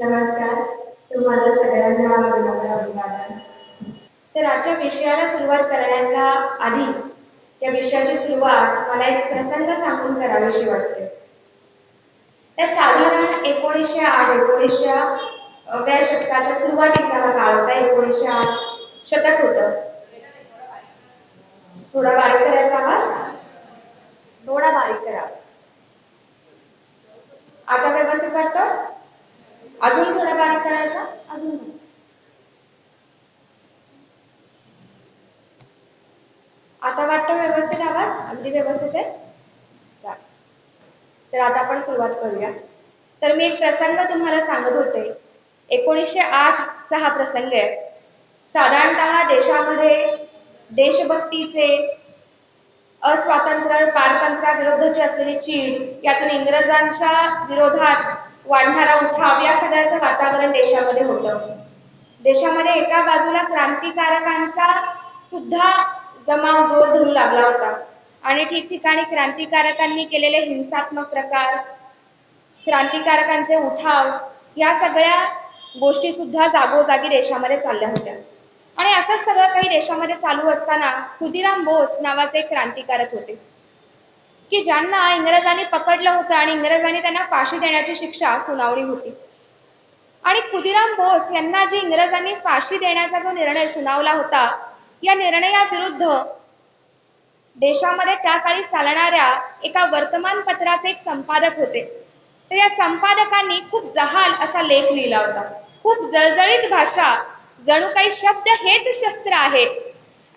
नमस्कार. तुम्हाला सगळ्यांना विनम्र अभिवादन. तर आजच्या विषयाला सुरुवात करण्याच्या आधी या विषयाची सुरुवात मला एक प्रसंग सांगून करावीशी वाटते. तर साधारण 1908-19व्या शतकाच्या सुरुवातीचा हा काळ होता. 1908 शतक होतं. थोडा बारीक करायचा आवाज, थोडा बारीक करा. आता व्यवस्थित वाटतं? अजून थोडा बारीक करायचा, अजून आता वाटतं व्यवस्थित आवाज? अगदी व्यवस्थित आहे. तर आता आपण सुरुवात करूया. तर मी एक प्रसंग तुम्हाला सांगत होते. 1908 चा हा प्रसंग आहे. साधारणतः देशामध्ये देशभक्तीचे, अस्वातंत्र्य पारतंत्र्याविरुद्धची असलेली चीड, यातून इंग्रजांच्या विरोधात वाढणारा उठाव, या सगळ्याचं वातावरण देशामध्ये होतं. देशामध्ये एका बाजूला क्रांतिकारकांचा सुद्धा जमाव जोर धरू लागला होता आणि ठिकठिकाणी क्रांतिकारकांनी केलेले हिंसात्मक प्रकार, क्रांतिकारकांचे उठाव, या सगळ्या गोष्टी सुद्धा जागोजागी देशामध्ये चालल्या होत्या. आणि असंच सगळं काही देशामध्ये चालू असताना खुदिराम बोस नावाचे एक क्रांतिकारक होते की ज्यांना इंग्रजांनी पकडलं होतं आणि इंग्रजांनी त्यांना फाशी देण्याची शिक्षा सुनावली होती. आणि खुदिराम बोस यांना जी इंग्रजांनी फाशी देण्याचा जो निर्णय सुनावला होता, या निर्णयाविरुद्ध देशामध्ये त्या काळी चालणाऱ्या एका वर्तमानपत्राचे एक संपादक होते. तर या संपादकांनी खूप जहाल असा लेख लिहिला होता. खूप जळजळीत भाषा, जणू काही शब्द हेच शस्त्र आहे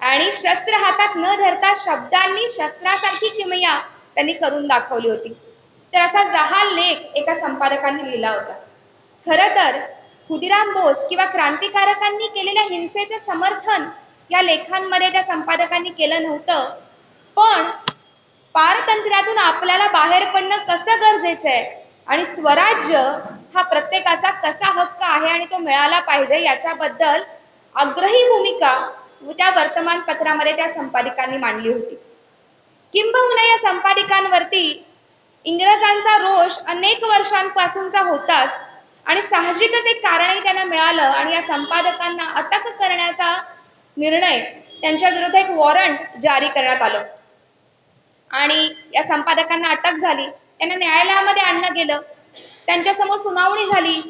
आणि शस्त्र हातात न धरता शब्दांनी शस्त्रासारखी किमया त्यांनी करून दाखवली होती. तर असा जहाल लेख एका संपादकांनी लिहिला होता. खरं तर खुदिराम बोस किंवा क्रांतिकारकांनी केलेल्या हिंसेचे समर्थन या लेखांमध्ये त्या संपादकांनी केलं नव्हतं, पण पारतंत्र्यातून आपल्याला बाहेर पडणं कसं गरजेचं आहे आणि स्वराज्य हा प्रत्येकाचा कसा हक्क आहे आणि तो मिळाला पाहिजे याच्याबद्दल आग्रही भूमिका त्या वर्तमानपत्रामध्ये त्या संपादकांनी मांडली होती. किंबहुना या संपादकांवरती इंग्रजांचा रोष अनेक वर्षांपासूनचा होताच आणि साहजिकच एक कारणही त्यांना मिळालं आणि या संपादकांना अटक करण्याचा निर्णय, त्यांच्या विरुद्ध एक वॉरंट जारी करण्यात आलं आणि या संपादकांना अटक झाली. त्यांना न्यायालयामध्ये आणलं गेलं. त्यांच्यासमोर सुनावणी झाली.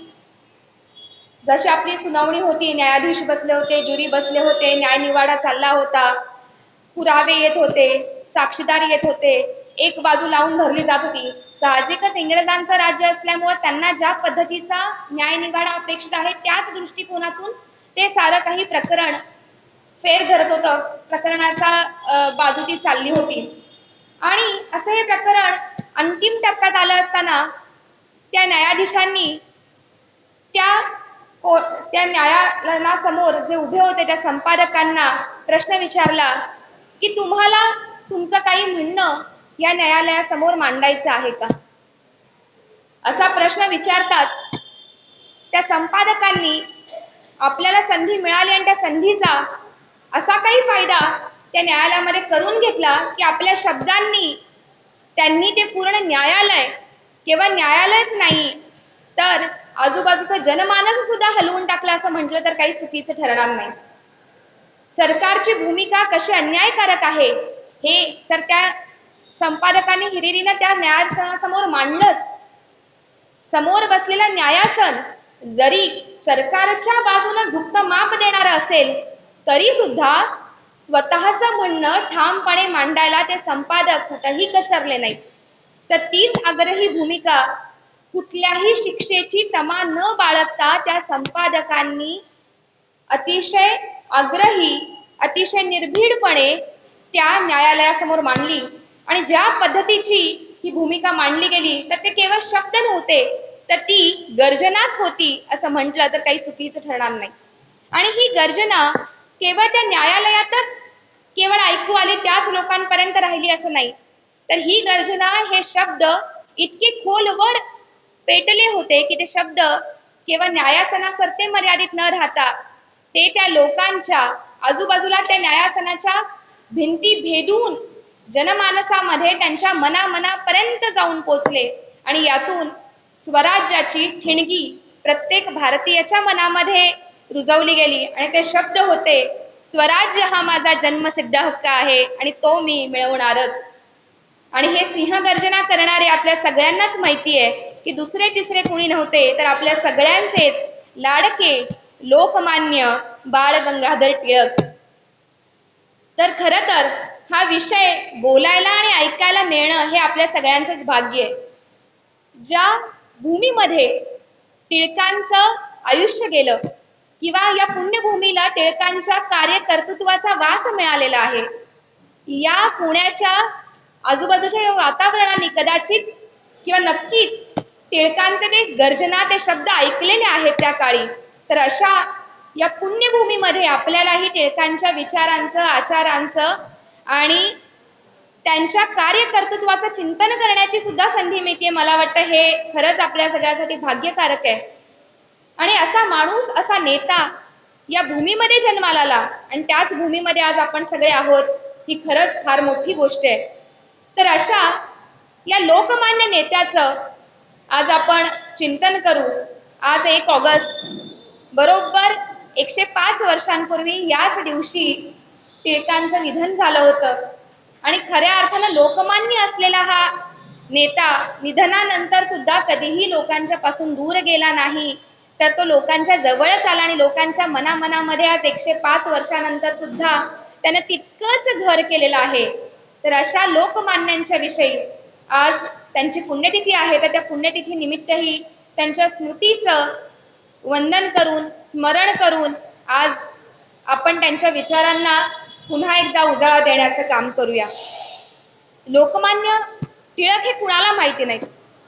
जशी आपली सुनावणी होती, न्यायाधीश बसले होते, ज्युरी बसले होते, न्यायनिवाडा चालला होता, पुरावे येत होते, साक्षीदार येत होते, एक बाजू लावून धरली जात होती. साहजिकच इंग्रजांचं राज्य असल्यामुळे त्यांना ज्या पद्धतीचा न्यायनिवाडा अपेक्षित आहे त्याच दृष्टिकोनातून ते सारं काही प्रकरण फेर धरत होतं. प्रकरणाचा बाजू ती चालली होती आणि असं हे प्रकरण अंतिम टप्प्यात आलं असताना त्या न्यायाधीशांनी त्या न्यायालयासमोर जे उभे होते त्या संपादकांना प्रश्न विचारला की तुम्हाला तुमचं काही म्हणणं या न्यायालयासमोर मांडायचं आहे का? असा प्रश्न विचारतात त्या संपादकांनी आपल्याला संधी मिळाली आणि त्या संधीचा असा काही फायदा त्या न्यायालयामध्ये करून घेतला की आपल्या शब्दांनी त्यांनी ते पूर्ण न्यायालय, केवळ न्यायालयच नाही तर आजूबाजूचं जनमानस सुद्धा हलवून टाकलं असं म्हटलं तर काही चुकीचं ठरणार नाही. सरकारची भूमिका कशी अन्यायकारक आहे हे तर त्या संपादकांनी हिरिरीनं त्या न्यायासनासमोर मांडलंच. समोर बसलेला न्यायासन जरी सरकारच्या बाजूने झुकतं माप देणार असेल तरी सुद्धा स्वतःचं म्हणणं ठामपणे मांडायला ते संपादक कुठेही कचरले नाही. तर तीच आग्रही भूमिका, कुठल्याही शिक्षेची तमा न बाळगता त्या संपादकांनी अतिशय आग्रही, अतिशय निर्भीडपणे त्या न्यायालयासमोर मांडली. आणि ज्या पद्धतीची ही भूमिका मांडली गेली तर ते केवळ शब्द नव्हते तर ती गर्जनाच होती असं म्हटलं तर काही चुकीचं ठरणार नाही. आणि ही गर्जना केवळ त्या न्यायालयातच केवळ ऐकू आली, त्याच लोकांपर्यंत राहिली असं नाही, तर ही गर्जना, हे शब्द इतके खोलवर पेटले होते की ते शब्द केवळ न्यायासनापुरते मर्यादित न राहता ते त्या लोकांच्या आजूबाजूला त्या न्यायासनाच्या भिंती भेदून जनमानसामध्ये त्यांच्या मनामनापर्यंत जाऊन पोचले आणि यातून स्वराज्याची ठिणगी प्रत्येक भारतीयाच्या मनामध्ये रुजवली गेली आणि ते शब्द होते, स्वराज्य हा माझा जन्मसिद्ध हक्क आहे आणि तो मी मिळवणारच. आणि हे सिंहगर्जना करणारे आपल्या सगळ्यांनाच माहिती आहे की दुसरे तिसरे कुणी नव्हते तर आपल्या सगळ्यांचेच लाडके लोकमान्य बाळ गंगाधर टिळक. तर खरं तर हा विषय बोलायला आणि ऐकायला मिळणं हे आपल्या सगळ्यांचंच भाग्य आहे. ज्या भूमीमध्ये टिळकांचं आयुष्य गेलं किंवा या पुण्यभूमीला टिळकांच्या कार्यकर्तृत्वाचा वास मिळालेला आहे, या पुण्याच्या आजूबाजूच्या वातावरणाने कदाचित किंवा नक्कीच टिळकांचे ते गर्जना, ते शब्द ऐकलेले आहेत त्या काळी. तर अशा या पुण्यभूमीमध्ये आपल्यालाही टिळकांच्या विचारांचं, आचारांचं आणि त्यांच्या कार्यकर्तृत्वाचं चिंतन करण्याची सुद्धा संधी मिळते. मला वाटतं हे खरंच आपल्या सगळ्यासाठी भाग्यकारक आहे. आणि असा माणूस, असा नेता या भूमीमध्ये जन्माला आला आणि त्याच भूमीमध्ये आज आपण सगळे आहोत, ही खरंच फार मोठी गोष्ट आहे. तर अशा या लोकमान्य नेत्याचं आज आपण चिंतन करू. आज 1 ऑगस्ट बरोबर 105 वर्षांपूर्वी याच दिवशी टिळकांचं निधन झालं होतं आणि खऱ्या अर्थानं लोकमान्य असलेला हा नेता निधनानंतर सुद्धा कधीही लोकांच्या पासून दूर गेला नाही, तर तो लोकांच्या जवळच आला आणि लोकांच्या मनामध्ये आज 105 वर्षानंतर सुद्धा त्यानं तितकंच घर केलेलं आहे. तर अशा लोकमान्यांच्या विषयी आज त्यांची पुण्यतिथी आहे, तर त्या पुण्यतिथी निमित्तही त्यांच्या स्मृतीचं वंदन करून, स्मरण करून आज आपण त्यांच्या विचारांना पुन्हा एकदा उजाळा देण्याचं काम करूया. लोकमान्य टिळक हे कुणाला माहिती नाही.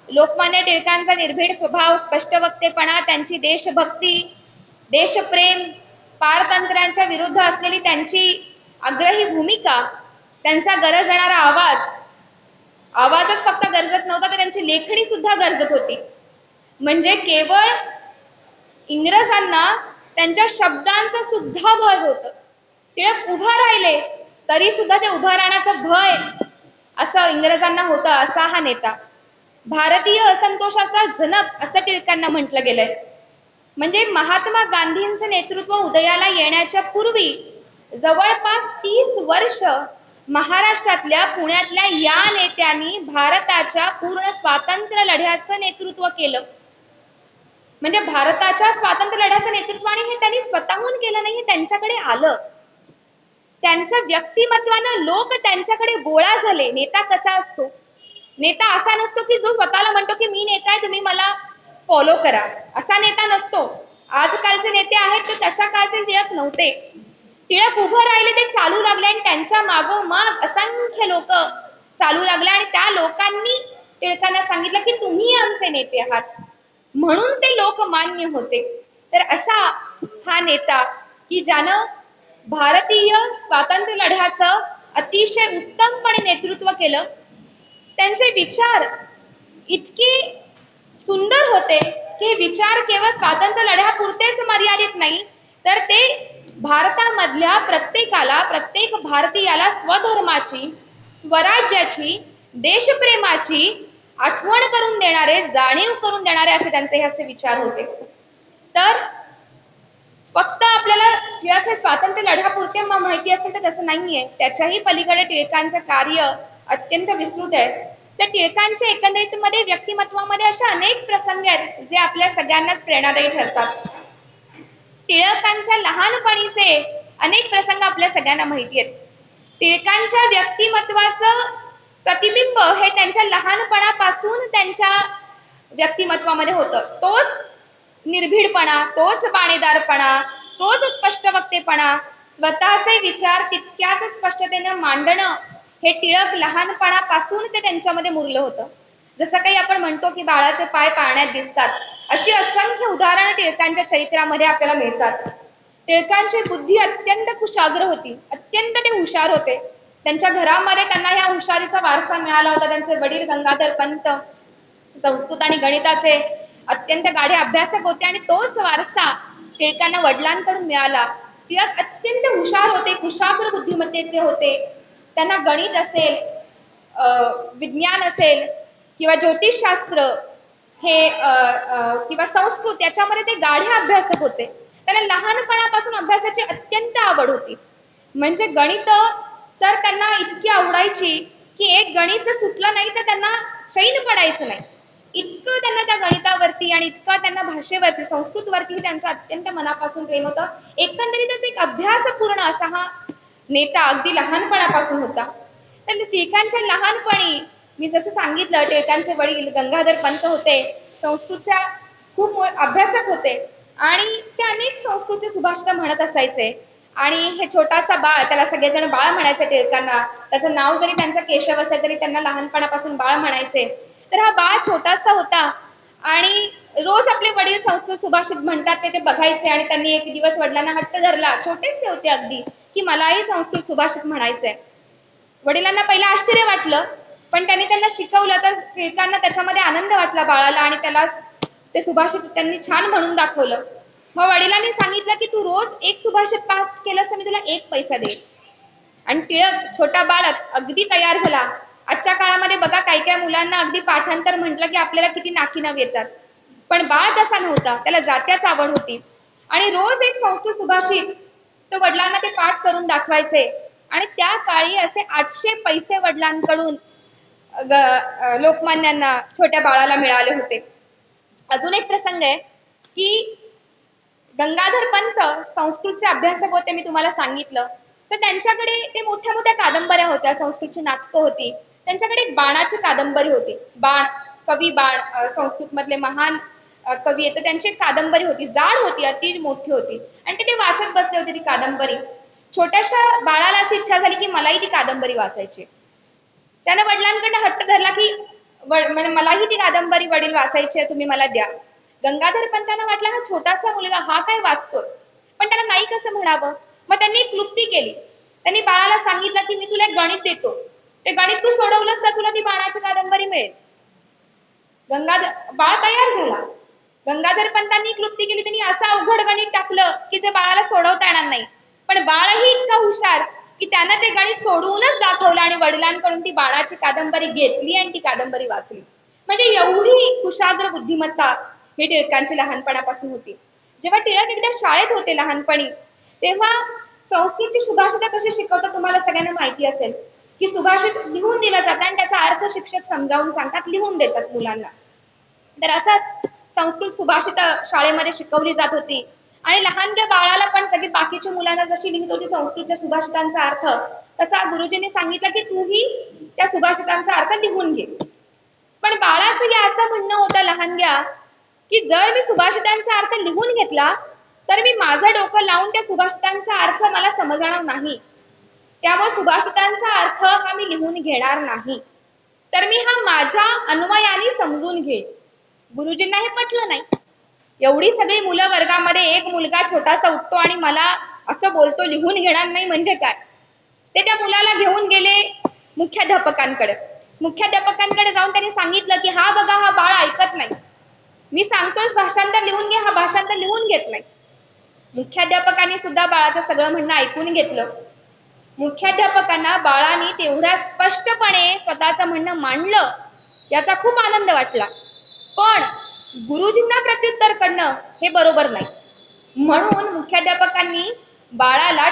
लोकमान्य टिळकांचा निर्भीड स्वभाव, स्पष्ट वक्तेपणा, त्यांची देशभक्ती, देशप्रेम, पारतंत्र्यांच्या विरुद्ध असलेली त्यांची आग्रही भूमिका, त्यांचा गरजणारा आवाजच फक्त गरजत नव्हता तर त्यांची लेखणी सुद्धा गरजत होती. म्हणजे केवळ इंग्रजांना त्यांच्या शब्दांचं सुद्धा भय होतं. टिळक उभा राहिले तरी सुद्धा ते उभा राहण्याचं भय असं इंग्रजांना होतं. असा हा नेता, भारतीय असंतोषाचा जनक असं टिळकांना म्हटलं गेलंय. म्हणजे महात्मा गांधींचं नेतृत्व उदयाला येण्याच्या पूर्वी जवळपास 30 वर्ष महाराष्ट्रातल्या, पुण्यातल्या या नेत्यांनी भारताच्या पूर्ण स्वातंत्र्य लढ्याचं नेतृत्व केलं. म्हणजे भारताच्या स्वातंत्र्य लढ्याचं नेतृत्व आणि हे त्यांनी स्वतःहून केलं नाही, त्यांच्याकडे आलं. त्यांच्या व्यक्तिमत्वानं लोक त्यांच्याकडे गोळा झाले. नेता कसा असतो? नेता असा नसतो की जो स्वतःला म्हणतो की मी नेता आहे, तुम्ही मला फॉलो करा. असा नेता नसतो. आजकालचे नेते आहेत ते तशा काळचे टिळक नव्हते. टिळक उभं राहिले, ते चालू लागले आणि त्यांच्या मागोमाग असंख्य लोक चालू लागले आणि त्या लोकांनी टिळकांना सांगितलं की तुम्ही आमचे नेते आहात, म्हणून ते लोकमान्य होते. तर असा हा नेता की ज्यानं भारतीय स्वातंत्र्य लढ्याचं अतिशय उत्तमपणे नेतृत्व केलं. त्यांचे विचार इतके सुंदर होते की विचार केवळ स्वातंत्र्य लढ्यापुरतेच मर्यादित नाही, तर ते भारतामधल्या प्रत्येकाला, प्रत्येक भारतीयाला स्वधर्माची, स्वराज्याची, देशप्रेमाची आठवण करून देणारे, जाणीव करून देणारे असे त्यांचे असे विचार होते. तर फक्त आपल्याला टिळक हे स्वातंत्र्य लढ्यापुरते माहिती असेल तर तसं नाहीये. त्याच्याही पलीकडे टिळकांचं कार्य अत्यंत विस्तृत आहे. त्या टिळकांच्या एकंदरीत मध्ये व्यक्तिमत्वामध्ये अशा अनेक प्रसंग आहेत जे आपल्या सगळ्यांनाच प्रेरणादायी ठरतात. टिळकांच्या लहानपणीचे अनेक प्रसंग आपल्या सगळ्यांना माहिती आहेत. टिळकांच्या व्यक्तिमत्वाचं प्रतिबिंब हे त्यांच्या लहानपणापासून त्यांच्या व्यक्तिमत्वामध्ये होतं. तोच निर्भीडपणा, तोच बाणेदारपणा, तोच स्पष्ट वक्तेपणा, स्वतःचे विचार तितक्याच स्पष्टतेनं मांडणं, हे टिळक लहानपणापासून ते त्यांच्यामध्ये मुरलं होतं. जसं काही आपण म्हणतो की बाळाचे पाय पाळण्यात दिसतात, अशी असंख्य उदाहरणं टिळकांच्या चरित्रामध्ये आपल्याला मिळतात. टिळकांची बुद्धी अत्यंत कुशाग्र होती, अत्यंत ते हुशार होते. त्यांच्या घरामध्ये त्यांना ह्या हुशारीचा वारसा मिळाला होता. त्यांचे वडील गंगाधर पंत संस्कृत आणि गणिताचे अत्यंत गाढे अभ्यासक होते आणि तोच वारसा टिळकांना वडिलांकडून मिळाला. टिळक अत्यंत हुशार होते, कुशाग्र बुद्धिमत्तेचे होते. त्यांना गणित असेल, विज्ञान असेल किंवा ज्योतिषशास्त्र, हे किंवा संस्कृत याच्यामध्ये ते गाढे अभ्यासक होते. त्यांना लहानपणापासून अभ्यासाची अत्यंत आवड होती. म्हणजे गणित तर त्यांना इतकी आवडायची की एक गणित सुटलं नाही तर त्यांना चैन पडायचं नाही. इतकं त्यांना त्या गणितावरती आणि इतकं त्यांना भाषेवरती संस्कृतवरती त्यांचं अत्यंत मनापासून प्रेम होतं. एकंदरीतच एक अभ्यासपूर्ण असा हा नेता अगदी लहानपणापासून होता. तर टिळकांच्या लहानपणी मी जसं सांगितलं, टिळकांचे वडील गंगाधर पंत होते, संस्कृतच्या खूप अभ्यासक होते आणि ते अनेक संस्कृतचे सुभाषित म्हणत असायचे. आणि हे छोटासा बाळ, त्याला सगळेजण बाळ म्हणायचे टिळकांना. त्याचं नाव जरी त्यांचं केशव असेल तरी त्यांना लहानपणापासून बाळ म्हणायचे. तर हा बाळ छोटासा होता आणि रोज आपले वडील संस्कृत सुभाषित म्हणतात ते बघायचे आणि त्यांनी एक दिवस वडिलांना हट्ट धरला, छोटेसे होते अगदी, की मलाही संस्कृत सुभाषित म्हणायचंय. वडिलांना पहिला आश्चर्य वाटलं, पण त्यांना शिकवलं तर टिळकांना त्याच्यामध्ये आनंद वाटला बाळाला आणि त्याला ते सुभाषित त्यांनी छान म्हणून दाखवलं. मग वडिलांनी सांगितलं की तू रोज एक सुभाषित पाठ केलंस तर मी तुला 1 पैसा देईन. आणि टिळक छोटा बालक अगदी तयार झाला. आजच्या काळामध्ये बघा काही मुलांना अगदी पाठांतर म्हटलं की आपल्याला किती नाकीनव येतात, पण बाळ तसा नव्हता, त्याला जात्याच आवड होती आणि रोज एक संस्कृत सुभाषित तो वडिलांना ते पाठ करून दाखवायचे. आणि त्या काळी असे 800 पैसे वडिलांकडून लोकमान्यांना छोट्या बाळाला मिळाले होते. अजून एक प्रसंग आहे की गंगाधर पंत संस्कृतचे अभ्यासक होते, मी तुम्हाला सांगितलं. तर त्यांच्याकडे ते मोठ्या मोठ्या कादंबऱ्या होत्या, संस्कृतची नाटकं होती. त्यांच्याकडे एक बाणाची कादंबरी होती. बाण, कवी बाण, संस्कृत मधले महान कवी आहेत, त्यांची एक कादंबरी होती. जाड होती, अति मोठी होती आणि ते वाचत बसले होते ती कादंबरी. छोट्याशा बाळाला अशी इच्छा झाली की मलाही ती कादंबरी वाचायची. त्याने वडिलांकडे हट्ट धरला की मलाही ती कादंबरी वडील वाचायची आहे, तुम्ही मला द्या. गंगाधर पंतांना वाटलं हा छोटासा मुलगा हा काय वाचतोय, पण त्याला नाही कसं म्हणावं. मग त्यांनी एक क्लुप्ती केली. त्यांनी बाळाला सांगितलं की मी तुला एक गणित देतो, ते गणित तू सोडवलंस तर तुला ती बाणाची कादंबरी मिळेल. बाळ तयार झाला. गंगाधर पंतांनी क्लुप्ती केली. त्यांनी असं अवघड गणित टाकलं की जे बाळाला सोडवता येणार नाही, पण बाळही इतका हुशार की त्यानं ते गणित सोडवूनच दाखवलं आणि वडिलांकडून ती बाणाची कादंबरी घेतली आणि ती कादंबरी वाचली. म्हणजे एवढी कुशाग्र बुद्धिमत्ता ही टिळकांची लहानपणापासून होती. जेव्हा टिळक एकदा शाळेत होते लहानपणी, तेव्हा संस्कृतची सुभाषित कशी शिकवतात तुम्हाला सगळ्यांना माहिती असेल की सुभाषित लिहून दिलं जातं आणि त्याचा अर्थ शिक्षक समजावून सांगतात, लिहून देतात मुलांना. तर असंच संस्कृत सुभाषित शाळेमध्ये शिकवली जात होती आणि लहानग्या बाळाला पण सगळी बाकीच्या मुलांना जशी लिहित होती संस्कृतच्या सुभाषितांचा अर्थ, तसा गुरुजींनी सांगितलं की तूही त्या सुभाषितांचा अर्थ लिहून घे. पण बाळाचं हे असं म्हणणं होतं लहानग्या की जर मी सुभाषितांचा अर्थ लिहून घेतला तर मी माझं डोकं लावून त्या सुभाषितांचा अर्थ मला समजणार नाही, त्यामुळे सुभाषितांचा अर्थ हा मी लिहून घेणार नाही, तर मी हा माझ्या अन्वयाने समजून घे. गुरुजींना हे पटलं नाही. एवढी सगळी मुलं वर्गामध्ये एक मुलगा छोटासा उठतो आणि मला असं बोलतो लिहून घेणार नाही म्हणजे काय. ते त्या मुलाला घेऊन गेले मुख्याध्यापकांकडे. मुख्याध्यापकांकडे जाऊन त्यांनी सांगितलं की हा बघा हा बाळ ऐकत नाही, मी सांगतोय भाषांतर लिहून घे, हा भाषांतर लिहून घेत नाही. मुख्याध्यापकांनी सुद्धा बाळाचं सगळं म्हणणं ऐकून घेतलं. मुख्याध्यापकांना बाळाने तेवढ्या स्पष्टपणे स्वतःचं म्हणणं मांडलं याचा खूप आनंद वाटला, पण गुरुजींना प्रत्युत्तर करणं हे बरोबर नाही. म्हणून मुख्याध्यापकांनी बाळाला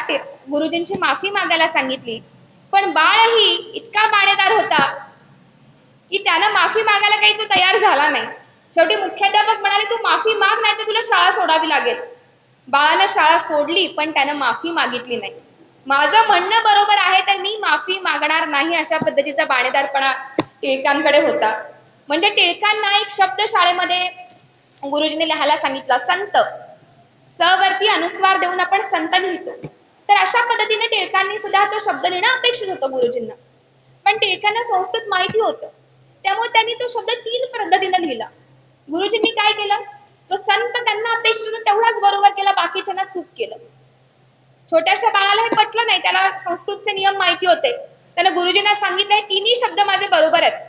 गुरुजींची माफी मागायला सांगितली. पण बाळही इतका बाणेदार होता की त्यानं माफी मागायला काही तो तयार झाला नाही. शेवटी मुख्याध्यापक म्हणाले तू माफी माग नाही तर तुला शाळा सोडावी लागेल. बाळानं शाळा सोडली पण त्यानं माफी मागितली नाही. माझं म्हणणं बरोबर आहे तर मी माफी मागणार नाही, अशा पद्धतीचा बाणेदारपणा टिळकांकडे होता. म्हणजे टिळकांना एक शब्द शाळेमध्ये गुरुजींनी लिहायला सांगितला, संत. स वरती अनुस्वार देऊन आपण संत लिहितो, तर अशा पद्धतीने टिळकांनी सुद्धा तो शब्द लिहिणं अपेक्षित होतं गुरुजींना. पण टिळकांना संस्कृत माहिती होतं, त्यामुळे त्यांनी तो शब्द 3 पद्धतीने लिहिला. गुरुजींनी काय केलं, जो संत त्यांना अपेक्षित होता तेवढाच बरोबर केला, बाकीच्यांना चूक केलं. छोट्याशा बाळाला हे पटलं नाही, त्याला संस्कृतचे नियम माहिती होते. त्याने गुरुजींना सांगितलं हे 3ही शब्द माझे बरोबर आहेत,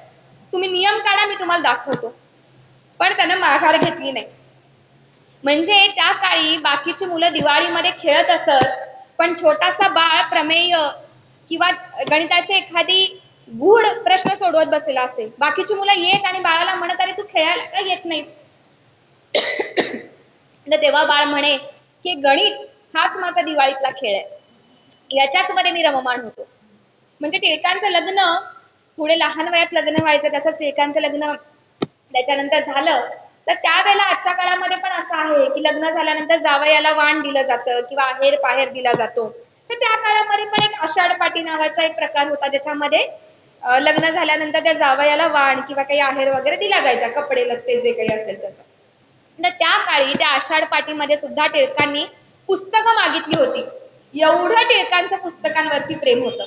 तुम्ही नियम काढा, मी तुम्हाला दाखवतो. पण त्यानं माघार घेतली नाही. म्हणजे त्या काळी बाकीची मुलं दिवाळीमध्ये खेळत असत, पण छोटासा बाळ प्रमेय किंवा गणिताची एखादी गूढ प्रश्न सोडवत बसलेला असेल. बाकीची मुलं येत आणि बाळाला म्हणत, अरे तू खेळायला का येत नाहीस? तर तेव्हा बाळ म्हणे की गणित हाच माझा दिवाळीतला खेळ आहे, याच्यात मध्ये मी रममाण होतो. म्हणजे टिळकांचं लग्न पुढे लहान वयात लग्न व्हायचं, तसंच टिळकांचं लग्न त्याच्यानंतर झालं. तर त्यावेळेला आजच्या काळामध्ये पण असं आहे की लग्न झाल्यानंतर जावयाला वाण दिलं जातं किंवा आहेर पाहेर दिला जातो. तर त्या काळामध्ये पण एक आषाढ पाटी नावाचा एक प्रकार होता, ज्याच्यामध्ये लग्न झाल्यानंतर त्या जावयाला वाण किंवा काही आहेर वगैरे दिला जायचा, कपडे लत्ते जे काही असेल तसं. तर त्या काळी त्या आषाढ पाठीमध्ये सुद्धा टिळकांनी पुस्तकं मागितली होती. एवढं टिळकांचं पुस्तकांवरती प्रेम होतं.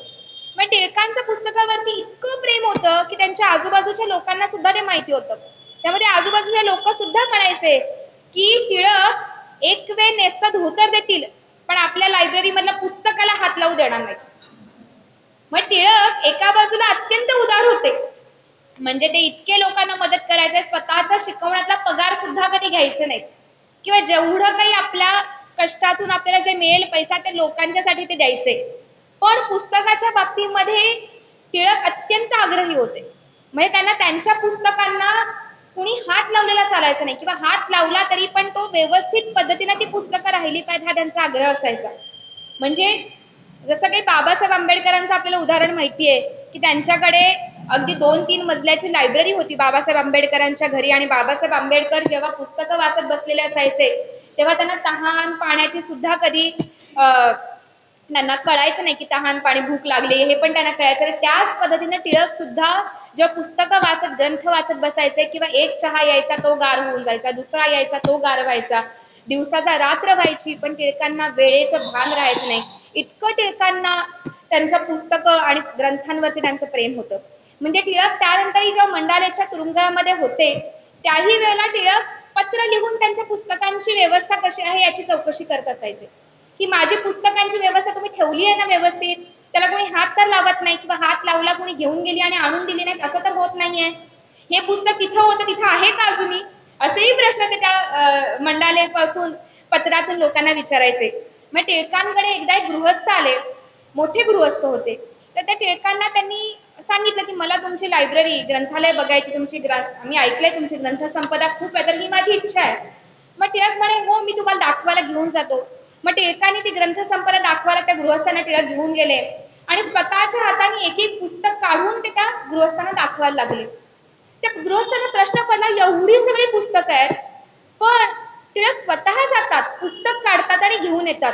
मग टिळकांचं पुस्तकावरती इतकं प्रेम होतं की त्यांच्या आजूबाजूच्या लोकांना सुद्धा ते माहिती होतं. त्यामध्ये आजूबाजूचे लोक सुद्धा म्हणायचे की टिळक एक वेळ नेसतं धोतर देतील, पण आपल्या लायब्ररी मधल्या पुस्तकाला हात लावू देणार नाही. मग टिळक एका बाजूला अत्यंत उदार होते, म्हणजे ते इतके लोकांना मदत करायचे, स्वतःचा शिकवण्यातला पगार सुद्धा कधी घ्यायचे नाही, किंवा जेवढं काही आपल्या कष्टातून आपल्याला जे मिळेल पैसा ते लोकांच्यासाठी ते द्यायचे. पण पुस्तकाच्या बाबतीमध्ये टिळक अत्यंत आग्रही होते. म्हणजे त्यांना त्यांच्या पुस्तकांना कुणी हात लावलेला चालायचा नाही, किंवा हात लावला तरी पण तो व्यवस्थित पद्धतीने ती पुस्तकं राहिली पाहिजे हा त्यांचा आग्रह असायचा. म्हणजे जसं काही बाबासाहेब आंबेडकरांचं आपल्याला उदाहरण माहिती आहे की त्यांच्याकडे अगदी 2-3 मजल्याची लायब्ररी होती बाबासाहेब आंबेडकरांच्या घरी, आणि बाबासाहेब आंबेडकर जेव्हा पुस्तकं वाचत बसलेले असायचे तेव्हा त्यांना तहान पाण्याची सुद्धा कधी त्यांना कळायचं नाही की तहान पाणी भूक लागली, हे पण त्यांना कळायचं. त्याच पद्धतीने टिळक सुद्धा जेव्हा पुस्तकं वाचत ग्रंथ वाचत बसायचे, किंवा एक चहा यायचा तो गार होऊन जायचा, दुसरा यायचा तो गार व्हायचा, दिवसाचा रात्र व्हायची, पण टिळकांना वेळेचं भान राहायचं नाही. इतकं टिळकांना त्यांचं पुस्तकं आणि ग्रंथांवरती त्यांचं प्रेम होतं. म्हणजे टिळक त्यानंतरही जेव्हा मंडालेच्या तुरुंगामध्ये होते त्याही वेळेला टिळक पत्र लिहून त्यांच्या पुस्तकांची व्यवस्था कशी आहे याची चौकशी करत असायचे, की माझी पुस्तकांची व्यवस्था तुम्ही ठेवली आहे ना व्यवस्थित, त्याला कोणी हात तर लावत नाही, किंवा हात लावला कोणी घेऊन गेली आणि आणून दिली नाही असं तर होत नाहीये, हे पुस्तक तिथं होतं तिथं आहे का अजूनही, असेही प्रश्न ते त्या मंडालेपासून पत्रातून लोकांना विचारायचे. मग टिळकांकडे एकदा एक गृहस्थ आले, मोठे गृहस्थ होते. तर त्या टिळकांना त्यांनी सांगितलं की मला तुमची लायब्ररी ग्रंथालय बघायची, तुमची मी ऐकलंय तुमची ग्रंथसंपदा खूप आहे, तर ही माझी इच्छा आहे. मग टिळक म्हणे हो मी तुम्हाला दाखवायला घेऊन जातो. मग टिळकांनी ती ग्रंथसंपदा दाखवायला त्या गृहस्थांना टिळक घेऊन गेले, आणि स्वतःच्या हाताने एक एक पुस्तक काढून ते त्या गृहस्थांना दाखवायला लागले. त्या गृहस्थांना प्रश्न पडला, एवढी सगळी पुस्तकं आहेत, पण टिळक स्वतः जातात, पुस्तक काढतात आणि घेऊन येतात.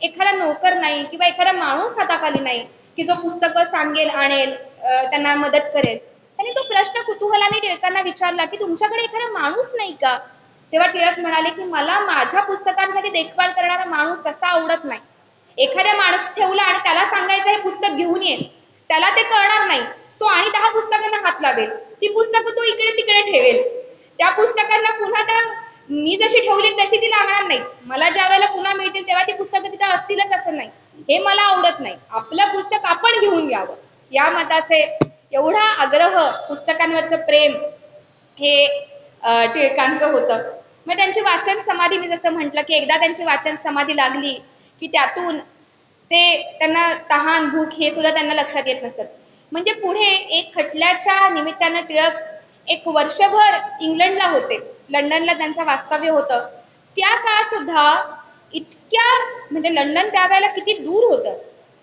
एखादा नोकर नाही किंवा एखादा माणूस हाताखाली नाही की जो पुस्तकं सांगेल आणेल त्यांना मदत करेल. त्यांनी तो प्रश्न कुतूहलाने टिळकांना विचारला की तुमच्याकडे एखादा माणूस नाही का? तेव्हा टिळक म्हणाले की मला माझ्या पुस्तकांसाठी देखभाल करणारा माणूस तसा आवडत नाही. एखाद्या माणूस ठेवला आणि त्याला सांगायचं हे पुस्तक घेऊन ये, त्याला ते कळणार नाही, तो आणि 10 पुस्तकांना हात लावेल, ती पुस्तकं तो इकडे तिकडे ठेवेल, त्या पुस्तकांना पुन्हा तर मी जशी ठेवली तशी ती लागणार नाही, मला ज्या वेळेला पुन्हा मिळतील तेव्हा ती पुस्तकं तिथं असतीलच असं नाही, हे मला आवडत नाही, आपलं पुस्तक आपण घेऊन घ्यावं, या मताचे एवढा आग्रह, पुस्तकांवरचं प्रेम हे टिळकांचं होतं. मग त्यांची वाचन समाधी, मी जसं म्हटलं की एकदा त्यांची वाचन समाधी लागली की त्यातून ते त्यांना तहान भूक हे सुद्धा त्यांना लक्षात येत नसतं. म्हणजे पुढे एक खटल्याच्या निमित्तानं टिळक एक वर्षभर इंग्लंडला होते, लंडनला त्यांचं वास्तव्य होतं. त्या काळात सुद्धा इतक्या, म्हणजे लंडन त्यावेळेला किती दूर होतं.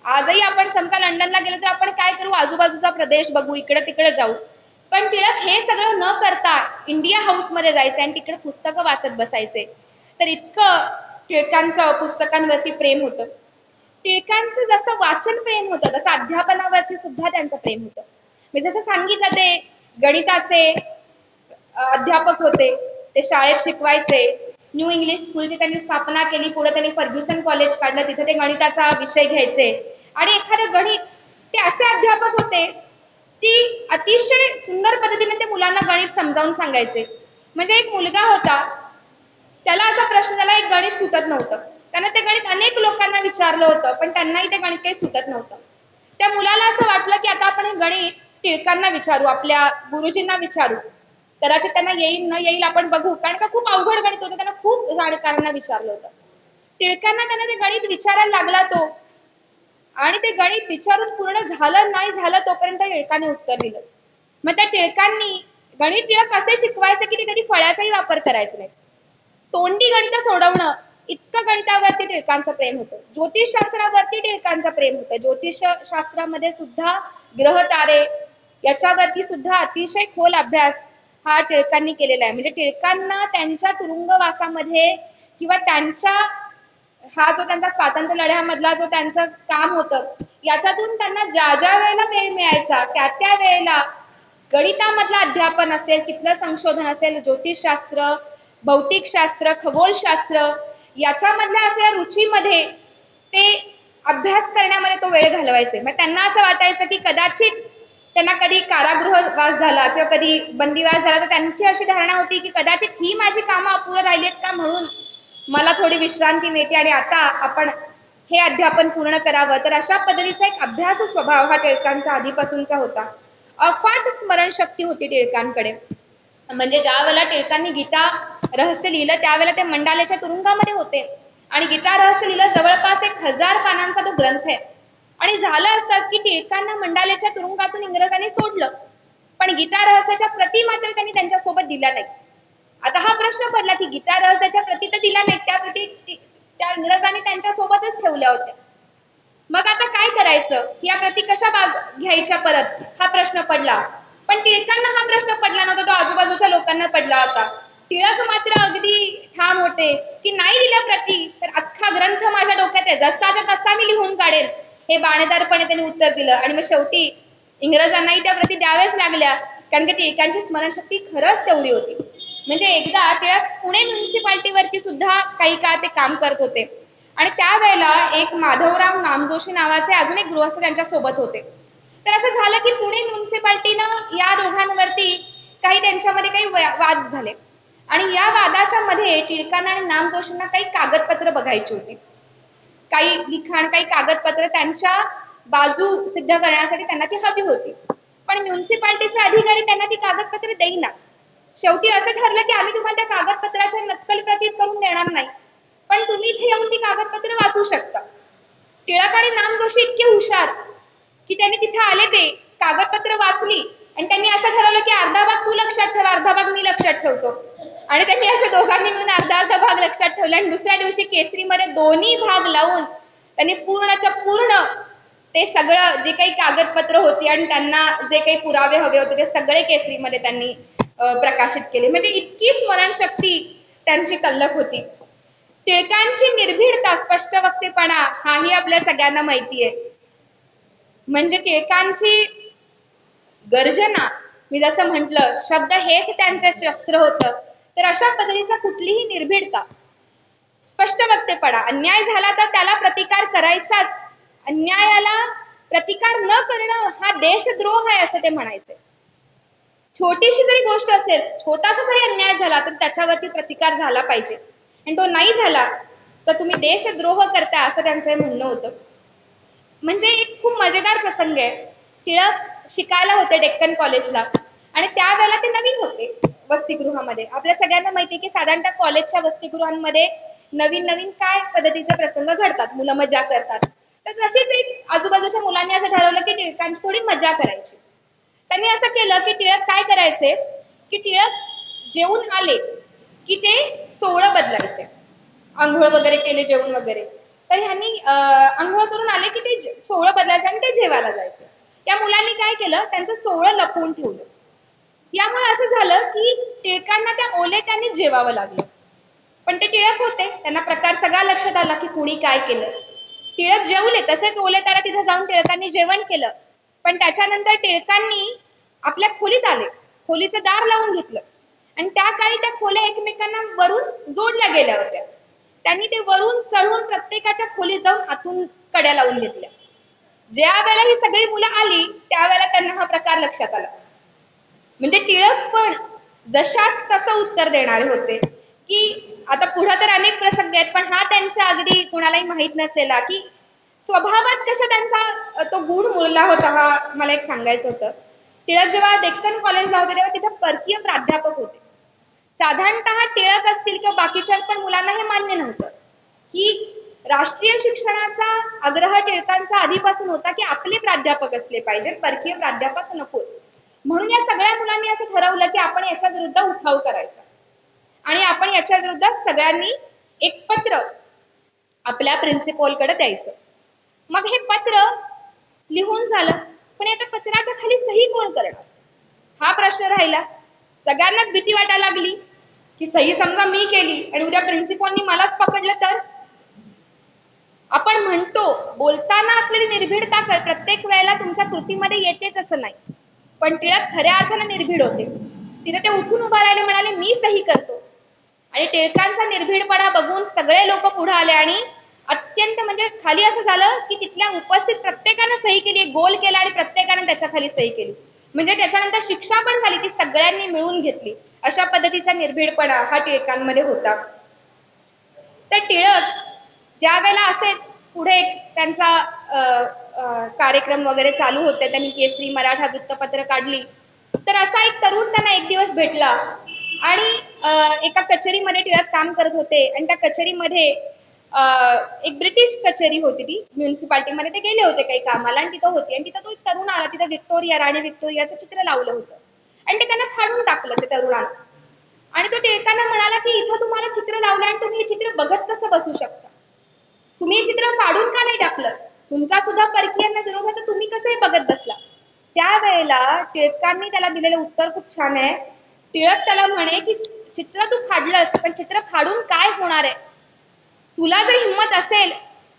आजही आपण समजा लंडनला गेलो तर आपण काय करू, आजूबाजूचा प्रदेश बघू, इकडे तिकडे जाऊ. पण टिळक हे सगळं न करता इंडिया हाऊस मध्ये जायचे आणि तिकडे पुस्तकं वाचत बसायचे. तर इतकं टिळकांचं पुस्तकांवरती प्रेम होतं. टिळकांचं जसं वाचन प्रेम होतं तसं अध्यापनावरती सुद्धा त्यांचं प्रेम होतं. मी जसं सांगितलं ते गणिताचे अध्यापक होते, ते शाळेत शिकवायचे. न्यू इंग्लिश स्कूलची त्यांनी स्थापना केली, पुढे त्यांनी फर्ग्युसन कॉलेज काढलं, तिथे ते गणिताचा विषय घ्यायचे. आणि एखादं गणित, ते असे अध्यापक होते की अतिशय सुंदर पद्धतीने ते मुलांना गणित समजावून सांगायचे. म्हणजे एक मुलगा होता, त्याला असा प्रश्न, त्याला एक गणित सुटत नव्हतं, त्यानं ते गणित अनेक लोकांना विचारलं होतं पण त्यांनाही ते गणित काही सुटत नव्हतं. त्या मुलाला असं वाटलं की आता आपण हे गणित टिळकांना विचारू, आपल्या गुरुजींना विचारू, कदाचित त्यांना येईल न येईल आपण बघू, कारण का खूप अवघड गणित होतं, त्यांना खूप जाणकारांना विचारलं होतं. टिळकांना त्यांना ते गणित विचारायला लागला तो, आणि ते गणित विचारून पूर्ण झालं नाही झालं तोपर्यंत टिळकांनी उत्तर दिलं. मग त्या टिळकांनी गणित टिळक असे शिकवायचे की ते कधी फळ्याचाही वापर करायचा नाही. तोंडी गणित सोडवणं इतकं गणितावरती टिळकांचं प्रेम होतं. ज्योतिषशास्त्रावरती टिळकांचं प्रेम होतं. ज्योतिष शास्त्रामध्ये सुद्धा ग्रह तारे याच्यावरती सुद्धा अतिशय खोल अभ्यास हा टिळकांनी केलेला आहे. म्हणजे टिळकांना त्यांच्या तुरुंगवासामध्ये किंवा त्यांच्या हा जो त्यांचा स्वातंत्र्य लढ्यामधला जो त्यांचं काम होतं याच्यातून त्यांना ज्या ज्या वेळेला वेळ मिळायचा त्या वेळेला गणितामधलं अध्यापन असेल, तिथलं संशोधन असेल, ज्योतिषशास्त्र, भौतिकशास्त्र, खगोलशास्त्र याच्यामधल्या असलेल्या रुचीमध्ये ते अभ्यास करण्यामध्ये तो वेळ घालवायचे. मग त्यांना असं वाटायचं की कदाचित त्यांना कधी कारागृहवास झाला किंवा कधी बंदिवास झाला तर त्यांची अशी धारणा होती की कदाचित ही माझी कामं अपुरं राहिलीत का म्हणून मला थोडी विश्रांती मिळते आणि आता आपण हे अध्यापन पूर्ण करावं. तर अशा पद्धतीचा एक अभ्यासू स्वभाव हा टिळकांचा आधीपासूनचा होता. अफाट स्मरणशक्ती होती टिळकांकडे. म्हणजे ज्या वेळेला टिळकांनी गीता रहस्य लिहिलं त्यावेळेला ते मंडालेच्या तुरुंगामध्ये होते आणि गीता रहस्य लिहिलं जवळपास 1000 पानांचा तो ग्रंथ आहे. आणि झालं असं की टिळकांना मंडालेच्या तुरुंगातून इंग्रजांनी सोडलं, पण गीता रहस्याच्या प्रती मात्र त्यांनी त्यांच्यासोबत दिल्या नाही. आता हा प्रश्न पडला की गीता रहस्याच्या प्रती तर दिल्या नाहीत, त्या प्रती त्या इंग्रजांनी त्यांच्या सोबतच ठेवल्या होत्या. मग आता काय करायचं, या प्रती कशा घ्यायच्या परत हा प्रश्न पडला. पण टिळकांना हा प्रश्न पडला नव्हता, तो आजूबाजूच्या लोकांना पडला होता. टिळक मात्र अगदी ठाम होते की नाही दिल्या प्रती तर अख्खा ग्रंथ माझ्या डोक्यात आहे, जसाच्या तसा मी लिहून काढेल, हे बाणेदारपणे त्यांनी उत्तर दिलं. आणि मग शेवटी इंग्रजांनाही त्या प्रती द्याव्याच लागल्या, कारण की टिळकांची स्मरणशक्ती खरंच तेवढी होती. म्हणजे एकदा टिळक पुणे म्युन्सिपाल्टीवरती सुद्धा काही काळ ते काम करत होते आणि त्यावेळेला एक माधवराव नामजोशी नावाचे अजून एक गृहस्थ त्यांच्या सोबत होते. तर असं झालं की पुणे म्युन्सिपाल्टीनं या दोघांवरती काही त्यांच्यामध्ये काही वाद झाले आणि या वादाच्या मध्ये टिळकांना आणि नामजोशींना काही कागदपत्र बघायची होती. काही लिखाण, काही कागदपत्र त्यांच्या बाजू सिद्ध करण्यासाठी त्यांना ती हवी होती. पण म्युन्सिपाल्टीचे अधिकारी त्यांना ती कागदपत्र देईना. शेवटी असं ठरलं की आम्ही तुम्हाला त्या कागदपत्राच्या नक्कल प्रती करून देणार नाही, पण तुम्ही इथे येऊन ती कागदपत्र वाचू शकता. टिळक आणि नामजोशी इतके हुशार की त्यांनी तिथे आले, ते कागदपत्र वाचली आणि त्यांनी असं ठरवलं की अर्धा भाग तू लक्षात ठेव, अर्धा भाग मी लक्षात ठेवतो. आणि त्यांनी असं दोघांनी मिळून अर्धा भाग लक्षात ठेवला आणि दुसऱ्या दिवशी केसरीमध्ये दोन्ही भाग लावून त्यांनी पूर्णच्या पूर्ण ते सगळं जे काही कागदपत्र होती आणि त्यांना जे काही पुरावे हवे होते ते सगळे केसरीमध्ये त्यांनी प्रकाशित केले. म्हणजे इतकी स्मरणशक्ती त्यांची तल्लख होती. टिळकांची निर्भीडता, स्पष्ट वक्तेपणा हाही आपल्या सगळ्यांना माहिती आहे. म्हणजे टिळकांची गर्जना, मी जसं म्हटलं शब्द हेच त्यांचे शस्त्र होतं. तर अशा पद्धतीचा कुठलीही निर्भीडता, स्पष्ट वक्तेपणा, अन्याय झाला तर त्याला प्रतिकार करायचाच, अन्यायाला प्रतिकार न करणं हा देशद्रोह आहे असं ते म्हणायचे. छोटीशी जरी गोष्ट असेल, छोटासा जरी अन्याय झाला तर त्याच्यावरती प्रतिकार झाला पाहिजे आणि तो नाही झाला तर तुम्ही देशद्रोह करता असं त्यांचं म्हणणं होतं. म्हणजे एक खूप मजेदार प्रसंग आहे. टिळक शिकायला होते डेक्कन कॉलेजला आणि त्यावेळेला ते नवीन होते वसतिगृहामध्ये. आपल्या सगळ्यांना माहिती आहे की साधारणतः कॉलेजच्या वसतिगृहांमध्ये नवीन नवीन काय पद्धतीचे प्रसंग घडतात, मुलं मजा करतात. तर तशीच एक आजूबाजूच्या मुलांनी असं ठरवलं की टिळकांची थोडी मजा करायची. त्यांनी असं केलं की टिळक काय करायचे की टिळक जेवून आले की ते सोवळं बदलायचे, आंघोळ वगैरे केले, जेवण वगैरे, तर ह्यांनी आंघोळ करून आले की ते सोवळं बदलायचे आणि ते जेवायला जायचे. त्या मुलांनी काय केलं, त्यांचं सोवळं लपवून ठेवलं. यामुळे असं झालं की टिळकांना त्या ओलेत्याने जेवावं लागलं. पण ते टिळक होते, त्यांना प्रकार सगळा लक्षात आला की कुणी काय केलं. टिळक जेवले, तसेच ओलेत्याला तिथे जाऊन टिळकांनी जेवण केलं. पण त्याच्यानंतर टिळकांनी आपल्या खोलीत आले, खोलीचं दार लावून घेतलं आणि त्या काळी त्या खोल्या एकमेकांना वरून जोडल्या गेल्या होत्या. त्यांनी ते वरून चढून प्रत्येकाच्या खोलीत जाऊन आतून कड्या लावून घेतल्या. ज्या वेळेला ही सगळी मुलं आली त्यावेळेला त्यांना हा प्रकार लक्षात आला. म्हणजे टिळक पण जशाच तसं उत्तर देणारे होते की आता पुढे तर अनेक प्रसंग आहेत, पण हा त्यांचा अगदी कुणालाही माहित नसेला की स्वभावात कसा त्यांचा तो गुण मुरला होता, हा मला एक सांगायचं होतं. टिळक जेव्हा डेक्कन कॉलेजला होते तेव्हा तिथे परकीय प्राध्यापक होते. साधारणतः टिळक असतील किंवा बाकीच्या पण मुलांना हे मान्य नव्हतं की राष्ट्रीय शिक्षणाचा आग्रह टिळकांचा आधीपासून होता की आपले प्राध्यापक असले पाहिजेत, परकीय प्राध्यापक नको. म्हणून या सगळ्या मुलांनी असं ठरवलं की आपण याच्या विरुद्ध उठाव करायचा आणि आपण याच्या विरुद्ध सगळ्यांनी एक पत्र आपल्या प्रिन्सिपॉलकडे द्यायचं. मग हे पत्र लिहून झालं, पण आता पत्राच्या खाली सही कोण करणार हा प्रश्न राहिला. सगळ्यांनाच भीती वाटायला लागली की सही समजा मी केली आणि उद्या प्रिन्सिपॉलनी मलाच पकडलं तर. आपण म्हणतो बोलताना असलेली निर्भीडता प्रत्येक वेळेला तुमच्या कृतीमध्ये येतेच असं नाही, पण टिळक खऱ्या अर्थाने निर्भीड होते. तिथे ते उठून उभा राहिले, म्हणाले मी सही करतो. आणि टिळकांचा निर्भीडपणा बघून सगळे लोक पुढे आले आणि अत्यंत म्हणजे खाली असं झालं की तिथल्या उपस्थित प्रत्येकानं सही केली, गोल केला आणि प्रत्येकाने त्याच्या खाली सही केली. म्हणजे त्याच्यानंतर शिक्षा पण झाली ती सगळ्यांनी मिळून घेतली. अशा पद्धतीचा निर्भीडपणा हा टिळकांमध्ये होता. तर टिळक ज्या वेळेला असेच पुढे त्यांचा कार्यक्रम वगैरे चालू होते, त्यांनी केसरी मराठा वृत्तपत्र काढली, तर असा एक तरुण त्यांना एक दिवस भेटला आणि एका कचेरीमध्ये टिळक काम करत होते आणि त्या कचेरीमध्ये एक ब्रिटिश कचेरी होती, ती म्युन्सिपाल्टीमध्ये ते गेले होते काही कामाला आणि तिथं होती आणि तिथं तो एक तरुण आला. तिथं विक्टोरिया, राणी विक्टोरियाचं चित्र लावलं होतं आणि ते त्यांना फाडून टाकलं ते तरुणानं. आणि तो टिळकांना म्हणाला की इथं तुम्हाला चित्र लावलं आणि तुम्ही हे चित्र बघत कसं बसू शकता, तुम्ही हे चित्र फाडून का नाही टाकलं, तुमचा सुद्धा परकीयांना विरोध आहे तर तुम्ही कसं हे बघत बसला. त्यावेळेला टिळकांनी त्याला दिलेलं उत्तर खूप छान आहे. टिळक त्याला म्हणे की चित्र तू फाडलंस, पण चित्र फाडून काय होणार आहे, तुला जर हिंमत असेल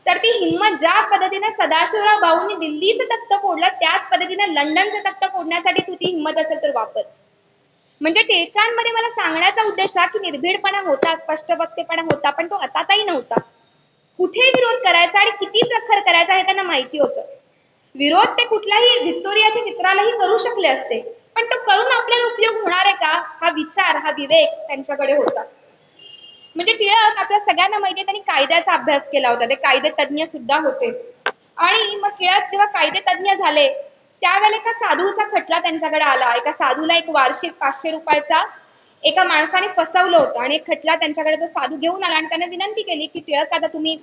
तर ती हिंमत ज्या पद्धतीने सदाशिवराव भाऊंनी दिल्लीचं तख्त फोडलं त्याच पद्धतीने लंडनचं तख्त फोडण्यासाठी तू ती हिंमत असेल तर वापर. म्हणजे टिळकांमध्ये मला सांगण्याचा उद्देश हा की निर्भीडपणा होता, स्पष्टवक्तेपणा होता, पण तो अताताई नव्हता. कुठे विरोध करायचा आणि किती प्रखर करायचा हे त्यांना माहिती होतं. विरोध ते कुठल्याही व्हिक्टोरियाच्या चित्रालाही करू शकले असते, पण तो करून आपल्याला उपयोग होणार आहे का हा विचार, हा विवेक त्यांच्याकडे होता. म्हणजे टिळक आपल्या सगळ्यांना माहिती, त्यांनी कायद्याचा अभ्यास केला होता, ते कायदे तज्ञ सुद्धा होते. आणि मग टिळक जेव्हा कायदे तज्ञ झाले त्यावेळेला एका साधूचा खटला त्यांच्याकडे आला. एका साधूला एक वार्षिक 500 रुपयाचा एका माणसाने फसवलं होतं आणि एक खटला त्यांच्याकडे तो साधू घेऊन आला आणि त्याने विनंती केली की टिळक आता तुम्ही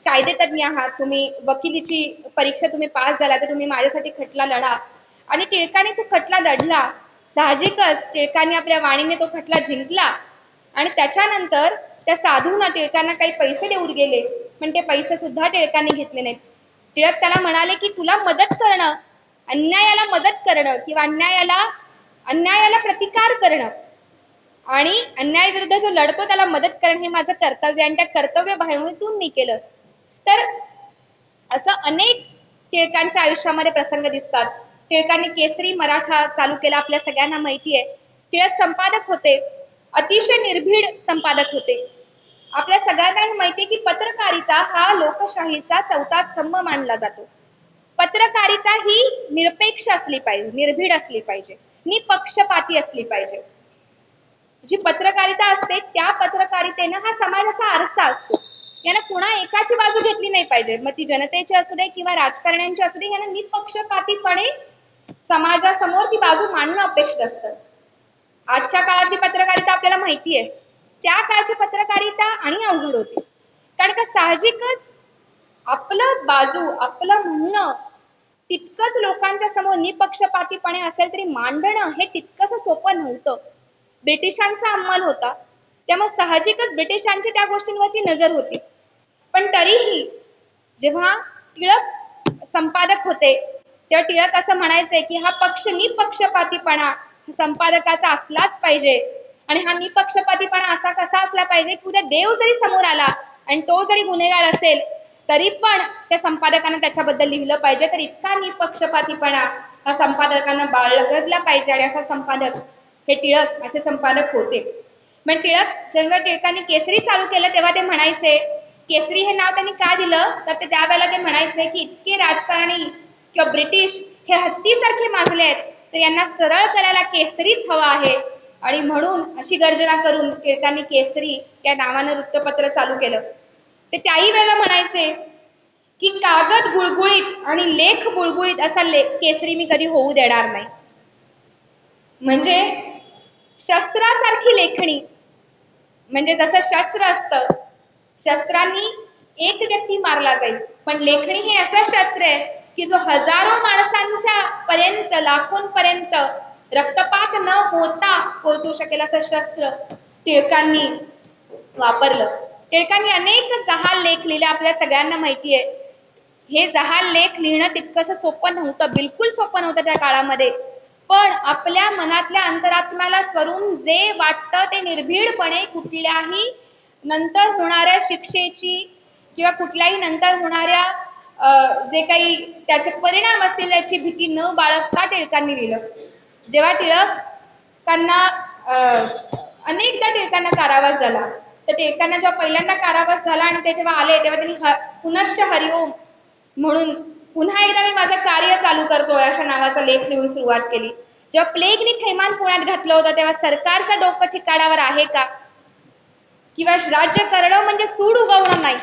कायदे तज्ञ आहात, तुम्ही वकिलीची परीक्षा तुम्ही पास झाला तर तुम्ही माझ्यासाठी खटला लढा. आणि टिळकाने तो खटला लढला. साहजिकच टिळकाने आपल्या वाणीने तो खटला जिंकला आणि त्याच्यानंतर त्या साधूंना टिळकांना काही पैसे देऊन गेले, पण ते पैसे सुद्धा टिळकांनी घेतले नाहीत. टिळक त्याला म्हणाले की तुला मदत करणं, अन्यायाला मदत करणं किंवा अन्यायाला प्रतिकार करणं आणि अन्यायाविरुद्ध जो लढतो त्याला मदत करणं हे माझं कर्तव्य आणि त्या कर्तव्य भावनेतून मी केलं. तर असं अनेक टिळकांच्या आयुष्यामध्ये प्रसंग दिसतात. टिळकांनी केसरी मराठा चालू केला, आपल्या सगळ्यांना माहिती आहे. टिळक संपादक होते, अतिशय निर्भीड संपादक होते. आपल्या सगळ्यांना माहिती आहे की पत्रकारिता हा लोकशाहीचा चौथा स्तंभ मानला जातो. पत्रकारिता ही निरपेक्ष असली पाहिजे, निर्भीड असली पाहिजे, निपक्षपाती असली पाहिजे. जी पत्रकारिता असते त्या पत्रकारितेनं हा समाजाचा आरसा असतो. यानं कुणा एकाची बाजू घेतली नाही पाहिजे, मग ती जनतेची असू दे किंवा राजकारण्यांची असू दे. यानं निपक्षपातीपणे समाजासमोर ती बाजू मांडणं अपेक्षित असतं. आजच्या काळातली पत्रकारिता आपल्याला माहिती आहे, त्या काळची पत्रकारिता आणि अवघड होती. कारण का साहजिकच आपलं बाजू, आपलं म्हणणं तितकंच लोकांच्या समोर निपक्षपातीपणे असेल तरी मांडणं हे तितकंसं सोपं नव्हतं. ब्रिटिशांचा अंमल होता, त्यामुळे साहजिकच ब्रिटिशांची त्या गोष्टींवरती नजर होती. पण तरीही जेव्हा टिळक संपादक होते तेव्हा टिळक असं म्हणायचे की हा पक्ष निपक्षपातीपणा संपादकाचा असलाच पाहिजे. आणि हा निपक्षपातीपणा असा कसा असला पाहिजे की उद्या देव जरी समोर आला आणि तो जरी गुन्हेगार असेल तरी पण त्या संपादकांना त्याच्याबद्दल लिहिलं पाहिजे. तर इतका निपक्षपातीपणा हा संपादकांना बाळगला पाहिजे आणि असा संपादक हे टिळक असे संपादक होते. मग जेव्हा टिळकांनी केसरी चालू केलं तेव्हा ते म्हणायचे, केसरी हे नाव त्यांनी का दिलं तर ते त्यावेळेला ते म्हणायचे की इतके राजकारणी किंवा ब्रिटिश हे हत्तीसारखे माजले आहेत तर यांना सरळ करायला केसरीच हवा आहे. आणि म्हणून अशी गर्जना करून टिळकांनी केसरी या नावानं वृत्तपत्र चालू केलं. ते त्याही वेळेला म्हणायचे की कागद गुळगुळीत आणि लेख बुळबुळीत असा केसरी मी कधी होऊ देणार नाही. म्हणजे शस्त्रासारखी लेखणी, म्हणजे जसं शस्त्र असतं, शस्त्रांनी एक व्यक्ती मारला जाईल, पण लेखणी हे असं शस्त्र आहे की जो हजारो माणसांच्या पर्यंत, लाखोंपर्यंत रक्तपात न होता पोहोचू शकेल असं शस्त्र टिळकांनी वापरलं. टिळकांनी अनेक जहाल लेख लिहिले, आपल्या सगळ्यांना माहिती आहे. हे जहाल लेख लिहिणं तितकंसं सोपं नव्हतं, बिलकुल सोपं नव्हतं त्या काळामध्ये. पण आपल्या मनातल्या अंतरात्म्याला स्वरून जे वाटतं ते निर्भीडपणे कुठल्याही नंतर होणाऱ्या शिक्षेची किंवा कुठल्याही नंतर होणाऱ्या जे काही त्याचे परिणाम असतील त्याची भीती न बाळगता टिळकांनी लिहिलं. जेव्हा टिळकांना अनेकदा टिळकांना कारावास झाला, तर टिळकांना जेव्हा पहिल्यांदा कारावास झाला आणि ते जेव्हा आले तेव्हा त्यांनी पुनश्च हरिओम म्हणून पुन्हा एकदा मी माझं कार्य चालू करतोय अशा नावाचा लेख लिहून सुरुवात केली. जेव्हा प्लेगने थैमान पुण्यात घातलं होतं तेव्हा सरकारचं डोकं ठिकाणावर आहे का, किंवा राज्य करणं म्हणजे सूड उगवणं नाही,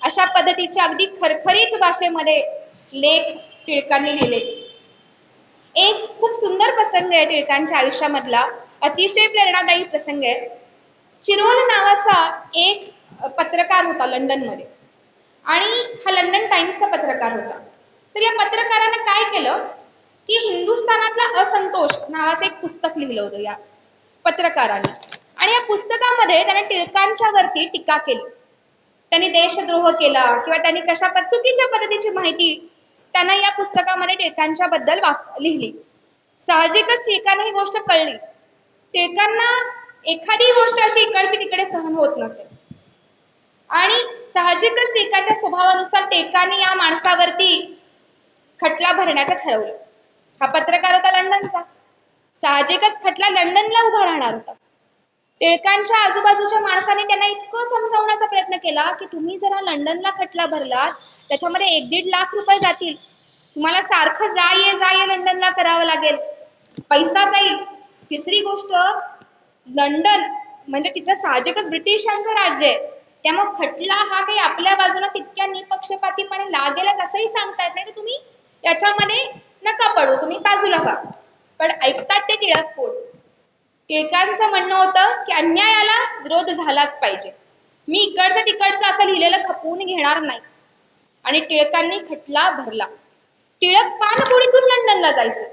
अशा पद्धतीचे अगदी खरखरीत भाषेमध्ये लेख टिळकांनी लिहिले. एक खूप सुंदर प्रसंग आहे टिळकांच्या आयुष्यामधला, अतिशय प्रेरणादायी प्रसंग आहे. चिरोल नावाचा एक पत्रकार होता लंडनमध्ये, आणि हा लंडन टाइम्सचा पत्रकार होता. तर या पत्रकाराने काय केलं की हिंदुस्थानातला असंतोष नावाचं एक पुस्तक लिहिलं होतं या पत्रकाराने, आणि या पुस्तकामध्ये त्याने टिळकांच्या वरती टीका केली. त्यांनी देशद्रोह केला किंवा त्यांनी कशा चुकीच्या पद्धतीची माहिती त्यांना या पुस्तकामध्ये टिळकांच्या बद्दल लिहिली. साहजिकच टिळकांना ही गोष्ट कळली. टिळकांना एखादी गोष्ट अशी इकडची तिकडे सहन होत नसेल, आणि साहजिकच टिळकाच्या स्वभावानुसार टिळकांनी या माणसावरती खटला भरण्याचं ठरवलं. हा पत्रकार होता लंडनचा, साहजिकच खटला लंडनला उभा राहणार होता. टिळकांच्या आजूबाजूच्या माणसाने त्यांना इतकं समजावण्याचा प्रयत्न केला की तुम्ही जरा लंडनला खटला भरलात त्याच्यामध्ये 1-1.5 लाख रुपये जातील, तुम्हाला सारखं जा ये लंडनला करावं लागेल, पैसा जाईल. तिसरी गोष्ट, लंडन म्हणजे तिथं साहजिकच ब्रिटिशांचं राज्य आहे, त्यामुळे खटला हा काही आपल्या बाजूला तितक्या निपक्षपातीपणे लागेलच असंही सांगता येत नाही, तर तुम्ही याच्यामध्ये नका पडू, तुम्ही बाजूला व्हा. पण ऐकतात ते टिळक कोण? टिळकांचं म्हणणं होतं की अन्यायाला विरोध झालाच पाहिजे, मी इकडचं तिकडचं असं लिहिलेलं खपवून घेणार नाही. आणि टिळकांनी खटला भरला. टिळक पाणबुडीतून लंडनला जायचं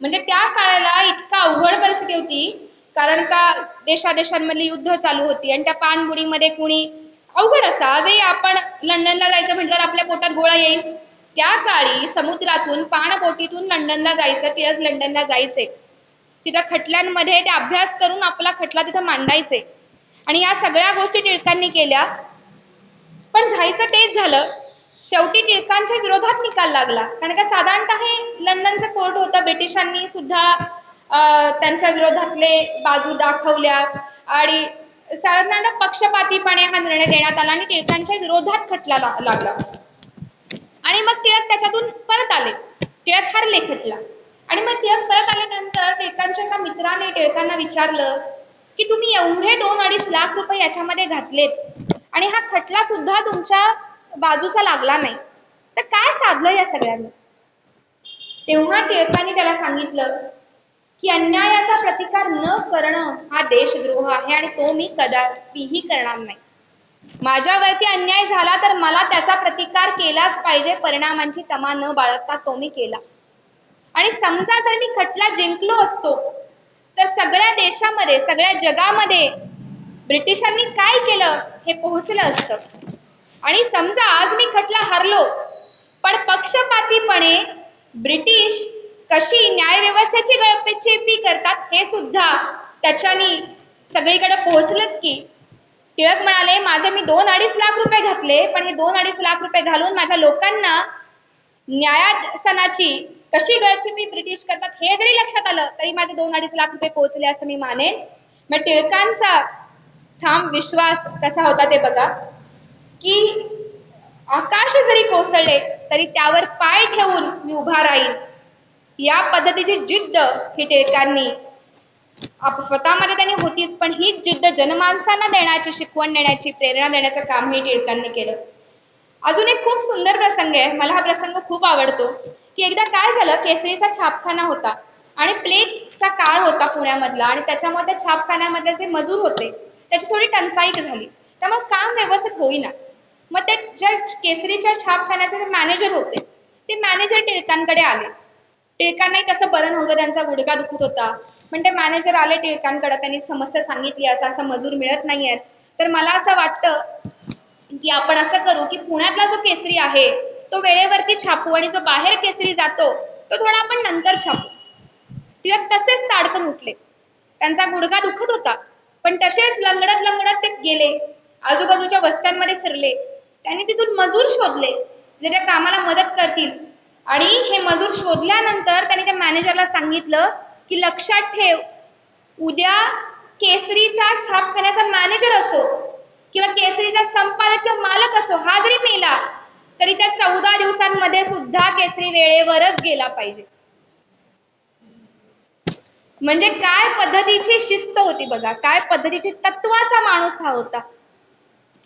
म्हणजे त्या काळाला इतका अवघड परिस्थिती होती, कारण का देशादेशांमधली युद्ध चालू होती आणि त्या पाणबुडीमध्ये कुणी अवघड असतं. आजही आपण लंडनला जायचं म्हटलं आपल्या पोटात गोळा येईल. त्या काळी समुद्रातून पाणबोटीतून लंडनला जायचं, टिळक लंडनला जायचे. तिथं खटल्यांमध्ये ते अभ्यास करून आपला खटला तिथं मांडायचे, आणि या सगळ्या गोष्टी टिळकांनी केल्या. पण जायचं तेच झालं, शेवटी टिळकांच्या विरोधात निकाल लागला, कारण का साधारणतः हे लंडनचं कोर्ट होतं, ब्रिटिशांनी सुद्धा त्यांच्या विरोधातले बाजू दाखवल्या आणि साधारण पक्षपातीपणे हा निर्णय देण्यात आला आणि टिळकांच्या विरोधात खटला लागला. आणि मग टिळक त्याच्यातून परत आले, टिळक हरले खटला. आणि मग टिळक परत आल्यानंतर टिळकांच्या एका मित्राने टिळकांना विचारलं की तुम्ही एवढे 2-2.5 लाख रुपये याच्यामध्ये घातलेत आणि हा खटला सुद्धा तुमच्या बाजूचा लागला नाही, तर काय साधलं या सगळ्यांनी? तेव्हा टिळकांनी त्याला सांगितलं की अन्यायाचा प्रतिकार न करणं हा देशद्रोह आहे आणि तो मी कदापिही करणार नाही. माझ्यावरती अन्याय झाला तर मला त्याचा प्रतिकार केलाच पाहिजे, परिणामांची तमा न बाळगता तो मी केला. आणि समजा जर मी खटला जिंकलो असतो तर सगळ्या देशामध्ये, सगळ्या जगामध्ये ब्रिटिशांनी काय केलं हे पोहोचलं असतं. आणि समजा आज मी खटला हरलो, पण पक्षपातीपणे ब्रिटिश कशी न्यायव्यवस्थेची गळचेपी करतात हे सुद्धा त्याच्यानी सगळीकडे पोहोचलंच की. टिळक म्हणाले माझे मी 2-2.5 लाख रुपये घातले, पण हे 2-2.5 लाख रुपये घालून माझ्या लोकांना न्यायासनाची कशी गळचेपी ब्रिटिश करतात हे जरी लक्षात आलं तरी माझे 2-2.5 लाख रुपये पोहोचले असं मी मानेन. मग टिळकांचा ठाम विश्वास कसा होता ते बघा, की आकाश जरी कोसळले तरी त्यावर पाय ठेवून मी उभा राहील, या पद्धतीची जिद्द ही टिळकांनी स्वतःमध्ये त्यांनी होतीच, पण ही जिद्द जनमानसांना देण्याची, शिकवण देण्याची, प्रेरणा देण्याचं काम हे टिळकांनी केलं. अजून एक खूप सुंदर प्रसंग आहे, मला हा प्रसंग खूप आवडतो, की एकदा काय झालं, केसरीचा छापखाना होता आणि प्लेगचा काळ होता पुण्यामधला, आणि त्याच्यामुळे त्या छापखान्यामध्ये जे मजूर होते त्याची थोडी टंचाई झाली, त्यामुळे काम व्यवस्थित होईना. मग ते ज्या केसरीच्या छापखान्याचे मॅनेजर होते ते मॅनेजर टिळकांकडे आले. टिळकांनाही कसं बरं नव्हतं, त्यांचा गुडघा दुखत होता. पण ते मॅनेजर आले टिळकांकडे, त्यांनी समस्या सांगितली, असं असं मजूर मिळत नाहीयेत. तर मला असं वाटतं की आपण असं करू की पुण्यातला जो केसरी आहे तो वेळेवरती छापू आणि जो बाहेर केसरी जातो तो थोडा आपण नंतर छापू. टिळक तसेच ताडकन उठले. त्यांचा गुडघा दुखत होता पण तसेच लंगडत लंगडत ते गेले, आजूबाजूच्या वस्त्यांमध्ये फिरले. त्यांनी तिथून मजूर शोधले जे त्या कामाला मदत करतील. आणि हे मजूर शोधल्यानंतर त्यांनी त्या मॅनेजरला सांगितलं की लक्षात ठेव, उद्या केसरीचा छापखान्याचा मॅनेजर असो किंवा केसरीचा संपादक किंवा मालक असो, हा जरी मेला तरी त्या 14 दिवसांमध्ये सुद्धा केसरी वेळेवरच गेला पाहिजे. म्हणजे काय पद्धतीची शिस्त होती बघा, काय पद्धतीची तत्वाचा माणूस हा होता.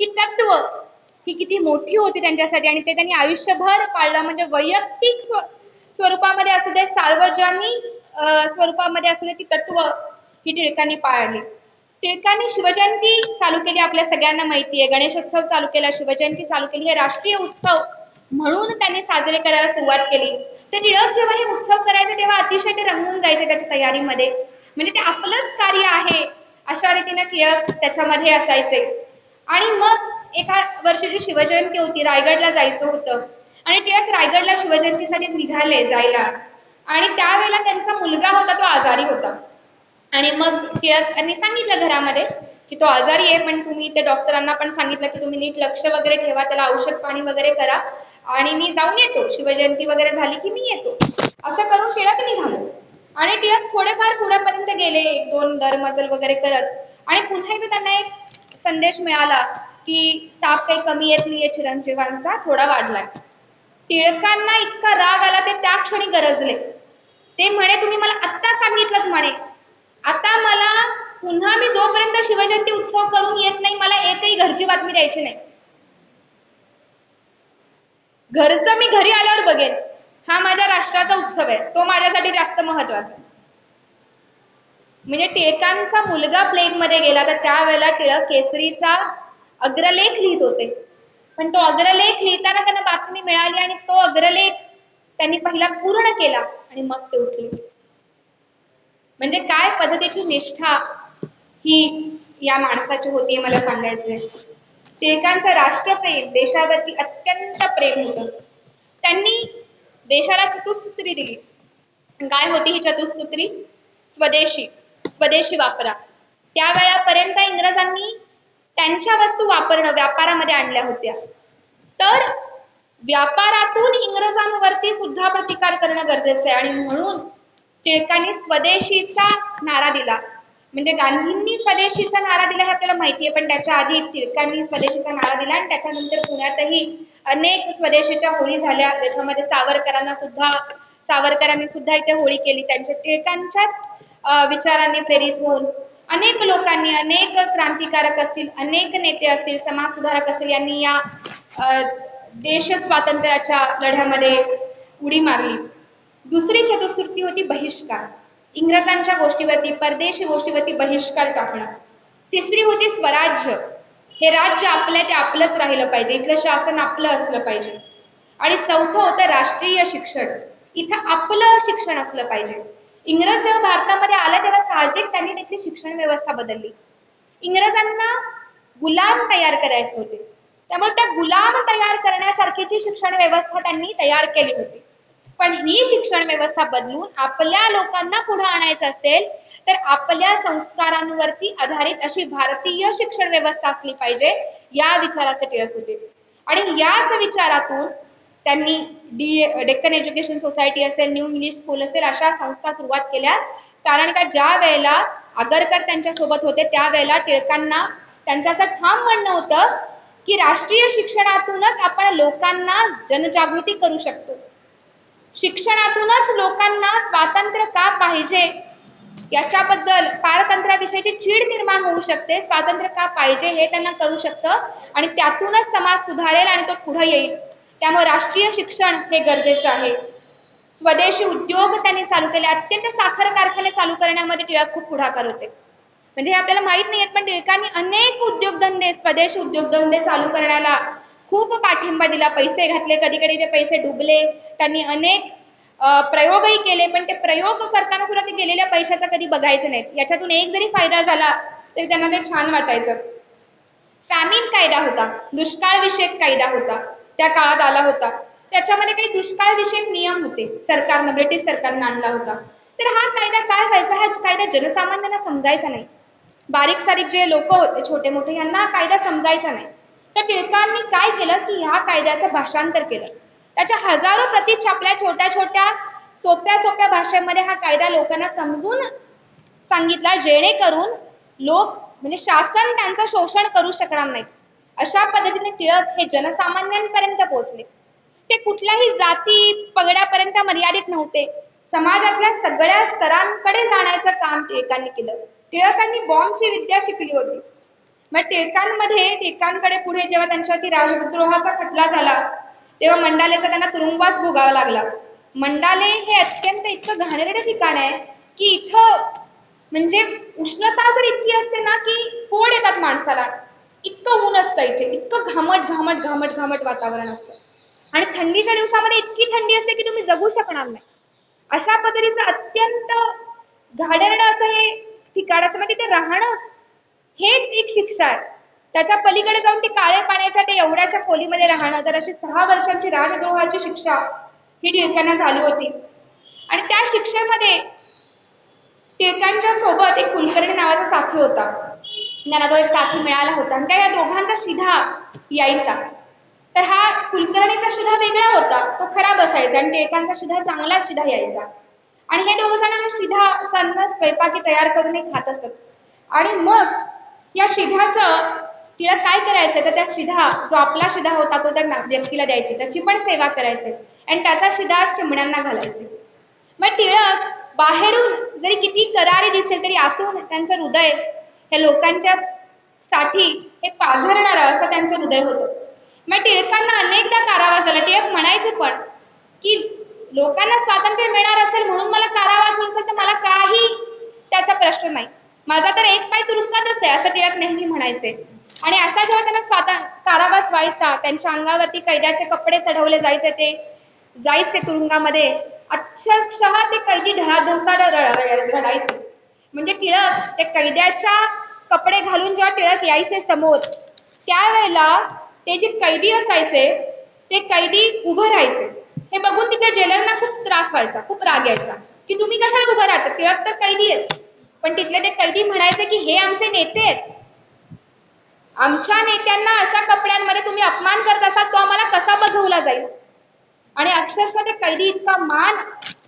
की तत्व ही किती मोठी होती त्यांच्यासाठी आणि ते त्यांनी आयुष्यभर पाळलं. म्हणजे वैयक्तिक स्वरूपामध्ये असू दे, सार्वजनिक स्वरूपामध्ये असू दे, ती तत्व ही टिळकांनी पाळली. टिळकांनी शिवजयंती चालू केली, आपल्या सगळ्यांना माहिती आहे. गणेशोत्सव चालू केला, शिवजयंती चालू केली. हे राष्ट्रीय उत्सव म्हणून त्यांनी साजरे करायला सुरुवात केली. ते टिळक जेव्हा हे उत्सव करायचे तेव्हा अतिशय ते रंगून जायचे त्याच्या तयारीमध्ये. म्हणजे ते आपलंच कार्य आहे अशा रीतीने टिळक त्याच्यामध्ये असायचे. आणि मग एका वर्षीची शिवजयंती होती, रायगडला जायचं होतं आणि टिळक रायगडला शिवजयंतीसाठी निघाले जायला. आणि त्यावेळेला त्यांचा मुलगा होता तो आजारी होता. आणि मग टिळकांनी सांगितलं घरामध्ये की तो आजारी आहे, पण तुम्ही ते डॉक्टरांना पण सांगितलं की तुम्ही नीट लक्ष वगैरे ठेवा, त्याला औषध पाणी वगैरे करा आणि मी जाऊन येतो, शिवजयंती वगैरे झाली की मी येतो. असं करून टिळक निघाले. आणि टिळक थोडेफार पुढेपर्यंत गेले, 1-2 दरमजल वगैरे करत. आणि पुन्हा एकदा त्यांना एक संदेश मिळाला की ताप काही कमी येत नाहीये, चिरंजीवांचा थोडा वाढलाय. टिळकांना इतका राग आला, ते त्या क्षणी गरजले. ते म्हणे तुम्ही मला आत्ता सांगितलं म्हणे, आता मला पुन्हा मी जोपर्यंत शिवजयंती उत्सव करून येत नाही मला एकही घरची बातमी द्यायची नाही. घरचं मी घरी आल्यावर बघेन, हा माझ्या राष्ट्राचा उत्सव आहे, तो माझ्यासाठी जास्त महत्वाचा. म्हणजे टिळकांचा मुलगा प्लेग मध्ये गेला तर त्यावेळेला टिळक केसरीचा अग्रलेख लिहित होते. पण तो अग्रलेख लिहिताना त्यांना बातमी मिळाली आणि तो अग्रलेख त्यांनी पहिला पूर्ण केला आणि मग ते उठले. म्हणजे काय पद्धतीची निष्ठा ही या माणसाची होती मला सांगायचंय. टिळकांचं राष्ट्रप्रेम, देशावरती अत्यंत प्रेम होतं. त्यांनी देशाला चतुसूत्री दिली. काय होती ही चतुसूत्री? स्वदेशी, स्वदेशी वापरा. त्यावेळापर्यंत इंग्रजांनी त्यांच्या वस्तू वापरणं व्यापारामध्ये आणल्या होत्या. तर व्यापारातून इंग्रजांवरती सुद्धा प्रतिकार करणं गरजेचं आहे आणि म्हणून टिळकांनी स्वदेशीचा नारा दिला. म्हणजे गांधींनी स्वदेशीचा नारा दिला हे आपल्याला माहिती आहे, पण त्याच्या आधी टिळकांनी स्वदेशीचा नारा दिला आणि त्याच्यानंतर पुण्यातही अनेक स्वदेशीच्या होळी झाल्या, ज्याच्यामध्ये सावरकरांनी सुद्धा इथे होळी केली. त्यांच्या टिळकांच्याच विचारांनी प्रेरित होऊन अनेक लोकांनी, अनेक क्रांतिकारक असतील, अनेक नेते असतील, समाजसुधारक असतील, यांनी या देश स्वातंत्र्याच्या लढ्यामध्ये उडी मारली. दुसरी चतुसूत्री होती बहिष्कार, इंग्रजांच्या गोष्टीवरती, परदेशी गोष्टीवरती बहिष्कार टाकणं. तिसरी होती स्वराज्य, हे राज्य आपलं ते आपलंच राहिलं पाहिजे, इथलं शासन आपलं असलं पाहिजे. आणि चौथं होतं राष्ट्रीय शिक्षण, इथं आपलं शिक्षण असलं पाहिजे. इंग्रज जेव्हा भारतामध्ये आला तेव्हा साहजिक त्यांनी तिथली शिक्षण व्यवस्था बदलली. इंग्रजांना गुलाम तयार करायचे होते, त्यामुळे त्या गुलाम तयार करण्यासारखीची शिक्षण व्यवस्था त्यांनी तयार केली होती. पण ही शिक्षण व्यवस्था बदलून आपल्या लोकांना पुढे आणायचं असेल तर आपल्या संस्कारांवरती आधारित अशी भारतीय शिक्षण व्यवस्था असली पाहिजे, या विचाराचे टिळक होते. आणि याच विचारातून त्यांनी डेक्कन एज्युकेशन सोसायटी असेल, न्यू इंग्लिश स्कूल असेल, अशा संस्था सुरुवात केल्या. कारण का ज्या वेळेला आगरकर त्यांच्या सोबत होते त्यावेळेला टिळकांना त्यांचं असं ठाम म्हणणं होतं की राष्ट्रीय शिक्षणातूनच आपण लोकांना जनजागृती करू शकतो, शिक्षणातूनच लोकांना स्वातंत्र्य का पाहिजे याच्याबद्दल, पारतंत्र्याविषयीची चीड निर्माण होऊ शकते, स्वातंत्र्य का पाहिजे हे त्यांना कळू शकतं आणि त्यातूनच समाज सुधारेल आणि तो पुढे येईल. त्यामुळे राष्ट्रीय शिक्षण हे गरजेचं आहे. स्वदेशी उद्योग त्यांनी चालू केले. अत्यंत साखर कारखाने चालू करण्यामध्ये टिळक खूप पुढाकार होते. म्हणजे हे आपल्याला माहित नाहीये, पण टिळकांनी अनेक उद्योगधंदे, स्वदेशी उद्योगधंदे चालू करण्याला खूप पाठिंबा दिला, पैसे घातले, कधी कधी ते पैसे डुबले, त्यांनी अनेक प्रयोगही केले, पण ते प्रयोग करताना सुद्धा ते गेलेल्या पैशाचा कधी बघायचं नाही. याच्यातून एक जरी फायदा झाला तरी त्यांना ते छान वाटायचं. फॅमिन कायदा होता, दुष्काळ विषयक कायदा होता, त्या काळात आला होता. त्याच्यामध्ये काही दुष्काळ विषयक नियम होते, सरकारनं, ब्रिटिश सरकारनं आणला होता. तर हा कायदा काय व्हायचा, हा कायदा जनसामान्यांना समजायचा नाही. बारीक सारीक जे लोक होते, छोटे मोठे, यांना हा कायदा समजायचा नाही. तर टिळकांनी काय केलं की ह्या कायद्याचं भाषांतर केलं. त्याच्या हजारो प्रती छापल्या, छोट्या छोट्या सोप्या सोप्या भाषेमध्ये हा कायदा लोकांना समजून सांगितला, जेणेकरून लोक म्हणजे शासन त्यांचं शोषण करू शकणार नाही. अशा पद्धतीने टिळक हे जनसामान्यांपर्यंत पोहोचले. ते कुठल्याही जाती पगड्यापर्यंत मर्यादित नव्हते, समाजातल्या सगळ्या स्तरांकडे जाण्याचं काम टिळकांनी केलं. टिळकांनी बॉम्बची विद्या शिकली होती. मग टिळकांकडे पुढे जेव्हा त्यांच्यावरती राजद्रोहाचा खटला झाला, तेव्हा मंडालेचा त्यांना तुरुंगवास भोगावा लागला. मंडाले हे अत्यंत इतकं घाणेरडं ठिकाण आहे की इथं म्हणजे उष्णता जर इतकी असते ना की फोड येतात माणसाला. इतकं ऊन असतं इथे, इतकं घामट घामट घामट घामट वातावरण असतं, आणि थंडीच्या दिवसामध्ये इतकी थंडी असते की तुम्ही जगू शकणार नाही. अशा पद्धतीचं अत्यंत घाणेरडं असं हे ठिकाण असतं. मग तिथे राहणंच हेच एक शिक्षा आहे. त्याच्या पलीकडे जाऊन ते काळ्या पाण्याच्या ते एवढ्याशा खोलीमध्ये राहणं, तर अशी 6 वर्षांची राजद्रोहाची शिक्षा ही टिळकांना झाली होती. आणि त्या शिक्षेमध्ये टिळकांच्या सोबत एक कुलकर्णी नावाचा साथी होता. त्यांना तो एक साथी मिळाला होता, आणि त्या या दोघांचा शिधा यायचा. तर हा कुलकर्णीचा शिधा वेगळा होता, तो खराब असायचा, आणि टिळकांचा शिधा चांगला शिधा यायचा. आणि हे दोघ जण शिधाचा अन्न स्वयंपाकी तयार करून खात असत. आणि मग या शिधाचं टिळक काय करायचं, तर त्या शिधा जो आपला शिधा होता तो त्या व्यक्तीला द्यायची, त्याची पण सेवा करायचे, आणि त्याचा शिधा चिमण्यांना घालायचे. मग टिळक बाहेरून जरी किती करारी दिसेल तरी आतून त्यांचं हृदय हे लोकांच्या साठी हे पाझरणारं असं त्यांचं हृदय होतं. मग टिळकांना अनेकदा कारावास झाला. टिळक म्हणायचे पण की लोकांना स्वातंत्र्य मिळणार असेल म्हणून मला कारावास असेल तर मला काही त्याचा प्रश्न नाही, माझा तर एक पाय तुरुंगातच आहे, असं टिळक नेहमी म्हणायचे. आणि असा जेव्हा त्यांना कारावास व्हायचा, त्यांच्या अंगावरती कैद्याचे कपडे चढवले जायचे, ते जायचे तुरुंगामध्ये, अक्षरशः ते कैदी ढळाढसाड रडायचे. म्हणजे टिळक ते कैद्याच्या कपडे घालून जेव्हा टिळक यायचे समोर, त्यावेळेला ते जे कैदी असायचे ते कैदी उभं राहायचे. हे बघून तिथे जेलरना खूप त्रास व्हायचा, खूप राग यायचा की तुम्ही कशाला उभं राहता, टिळक तर कैदी आहेत. पण तिथले ते कैदी म्हणायचे की हे आमचे नेते आहेत, आमच्या नेत्यांना अशा कपड्यांमध्ये तुम्ही अपमान करत असाल तो आम्हाला कसा बघवला जाईल. आणि अक्षरशः ते कैदी इतका मान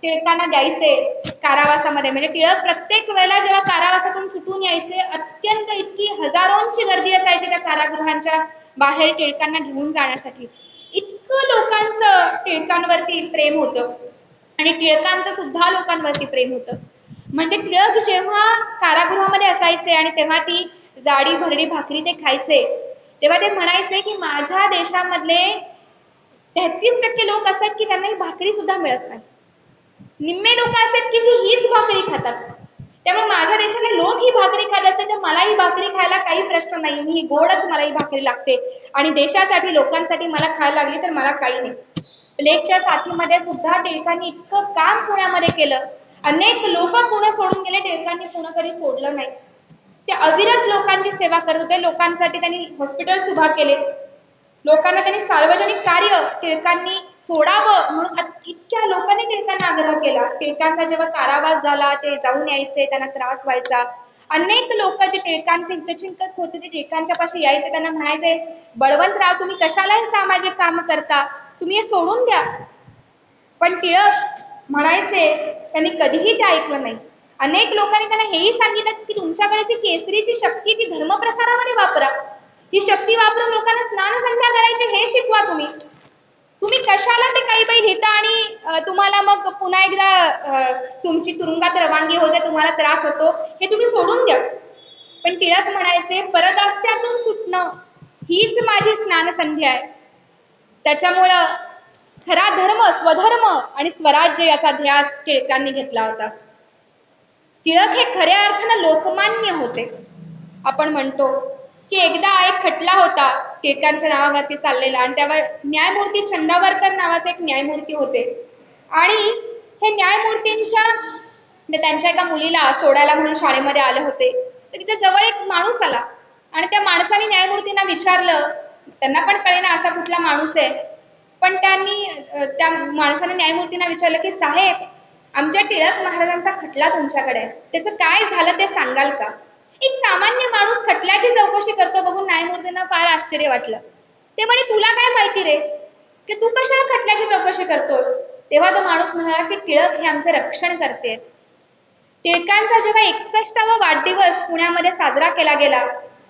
टिळकांना द्यायचे कारावासामध्ये. म्हणजे टिळक प्रत्येक वेळेला जेव्हा कारावासातून सुटून यायचे, अत्यंत इतकी हजारोंची गर्दी असायची त्या कारागृहांच्या बाहेर टिळकांना घेऊन जाण्यासाठी. इतकं लोकांचं टिळकांवरती प्रेम होतं, आणि टिळकांचं सुद्धा लोकांवरती प्रेम होतं. म्हणजे टिळक जेव्हा कारागृहामध्ये असायचे आणि तेव्हा ती जाडी भरडी भाकरी ते खायचे, तेव्हा ते म्हणायचे की माझ्या देशामधले 33% लोक असतात की त्यांना ही भाकरी सुद्धा मिळत नाही. निम्मे लोक असतात की जी हीच भाकरी खातात. त्यामुळे माझ्या देशातले लोक ही भाकरी खात असतात तर मला ही भाकरी खायला काही प्रश्न नाही, मी ही गोडच मला ही भाकरी लागते, आणि देशासाठी लोकांसाठी मला खायला लागली तर मला काही नाही. प्लेगच्या साथीमध्ये सुद्धा टिळकांनी इतकं काम पुण्यामध्ये केलं. अनेक लोक पुणे सोडून गेले, टिळकांनी पुणे कधी सोडलं नाही. ते अविरत लोकांची सेवा करत होते. लोकांसाठी त्यांनी हॉस्पिटल्स उभा केले, लोकांना त्यांनी सार्वजनिक कार्य टिळकांनी सोडावं म्हणून इतक्या लोकांनी टिळकांना आग्रह केला. टिळकांचा जेव्हा कारावास झाला ते जाऊन यायचे, त्यांना त्रास व्हायचा. अनेक लोक जे टिळकांचे हितचिंतक होते ते टिळकांच्या पाशी यायचे, त्यांना म्हणायचे बळवंतराव तुम्ही कशाला हे सामाजिक काम करता, तुम्ही हे सोडून द्या. पण टिळक म्हणायचे, त्यांनी कधीही ते ऐकलं नाही. अनेक लोकांनी त्यांना हेही सांगितलं की तुमच्याकडे जी केसरीची शक्ती ती धर्मप्रसारामध्ये वापरा, ही शक्ती वापरून लोकांना स्नान संध्या करायची हे शिकवा. तुम्ही कशाला ते काही बाई लिहिता आणि तुम्हाला मग पुन्हा एकदा तुमची तुरुंगात रवानगी होते, तुम्हाला त्रास होतो, हे तुम्ही सोडून द्या. पण टिळक म्हणायचे परदास्यातून सुटणं हीच माझी स्नान संध्या आहे. त्याच्यामुळं खरा धर्म, स्वधर्म आणि स्वराज्य याचा ध्यास टिळकांनी घेतला होता. टिळक हे खऱ्या अर्थानं लोकमान्य होते. आपण म्हणतो की एकदा एक खटला होता टिळकांच्या नावावरती चाललेला, आणि त्यावर न्यायमूर्ती चंदावरकर नावाचे एक न्यायमूर्ती होते. आणि हे न्यायमूर्तींच्या त्यांच्या एका मुलीला सोडायला म्हणून शाळेमध्ये आले होते. तर तिथे जवळ एक माणूस आला आणि त्या माणसाने न्यायमूर्तींना विचारलं, त्यांना पण कळेना असा कुठला माणूस आहे, पण त्या माणसाने न्यायमूर्तींना विचारलं की साहेब, आमच्या टिळक महाराजांचा खटला तुमच्याकडे आहे, त्याचं काय झालं ते सांगाल का? एक सामान्य माणूस खटल्याची चौकशी करतो बघून न्यायमूर्तींना फार आश्चर्य वाटलं. ते म्हणे, तुला काय माहिती रे, की तू कशाला खटल्याची चौकशी करतोय? तेव्हा तो माणूस म्हणाला की टिळक हे आमचे रक्षण करते. टिळकांचा जेव्हा 61वा वाढदिवस पुण्यामध्ये साजरा केला गेला,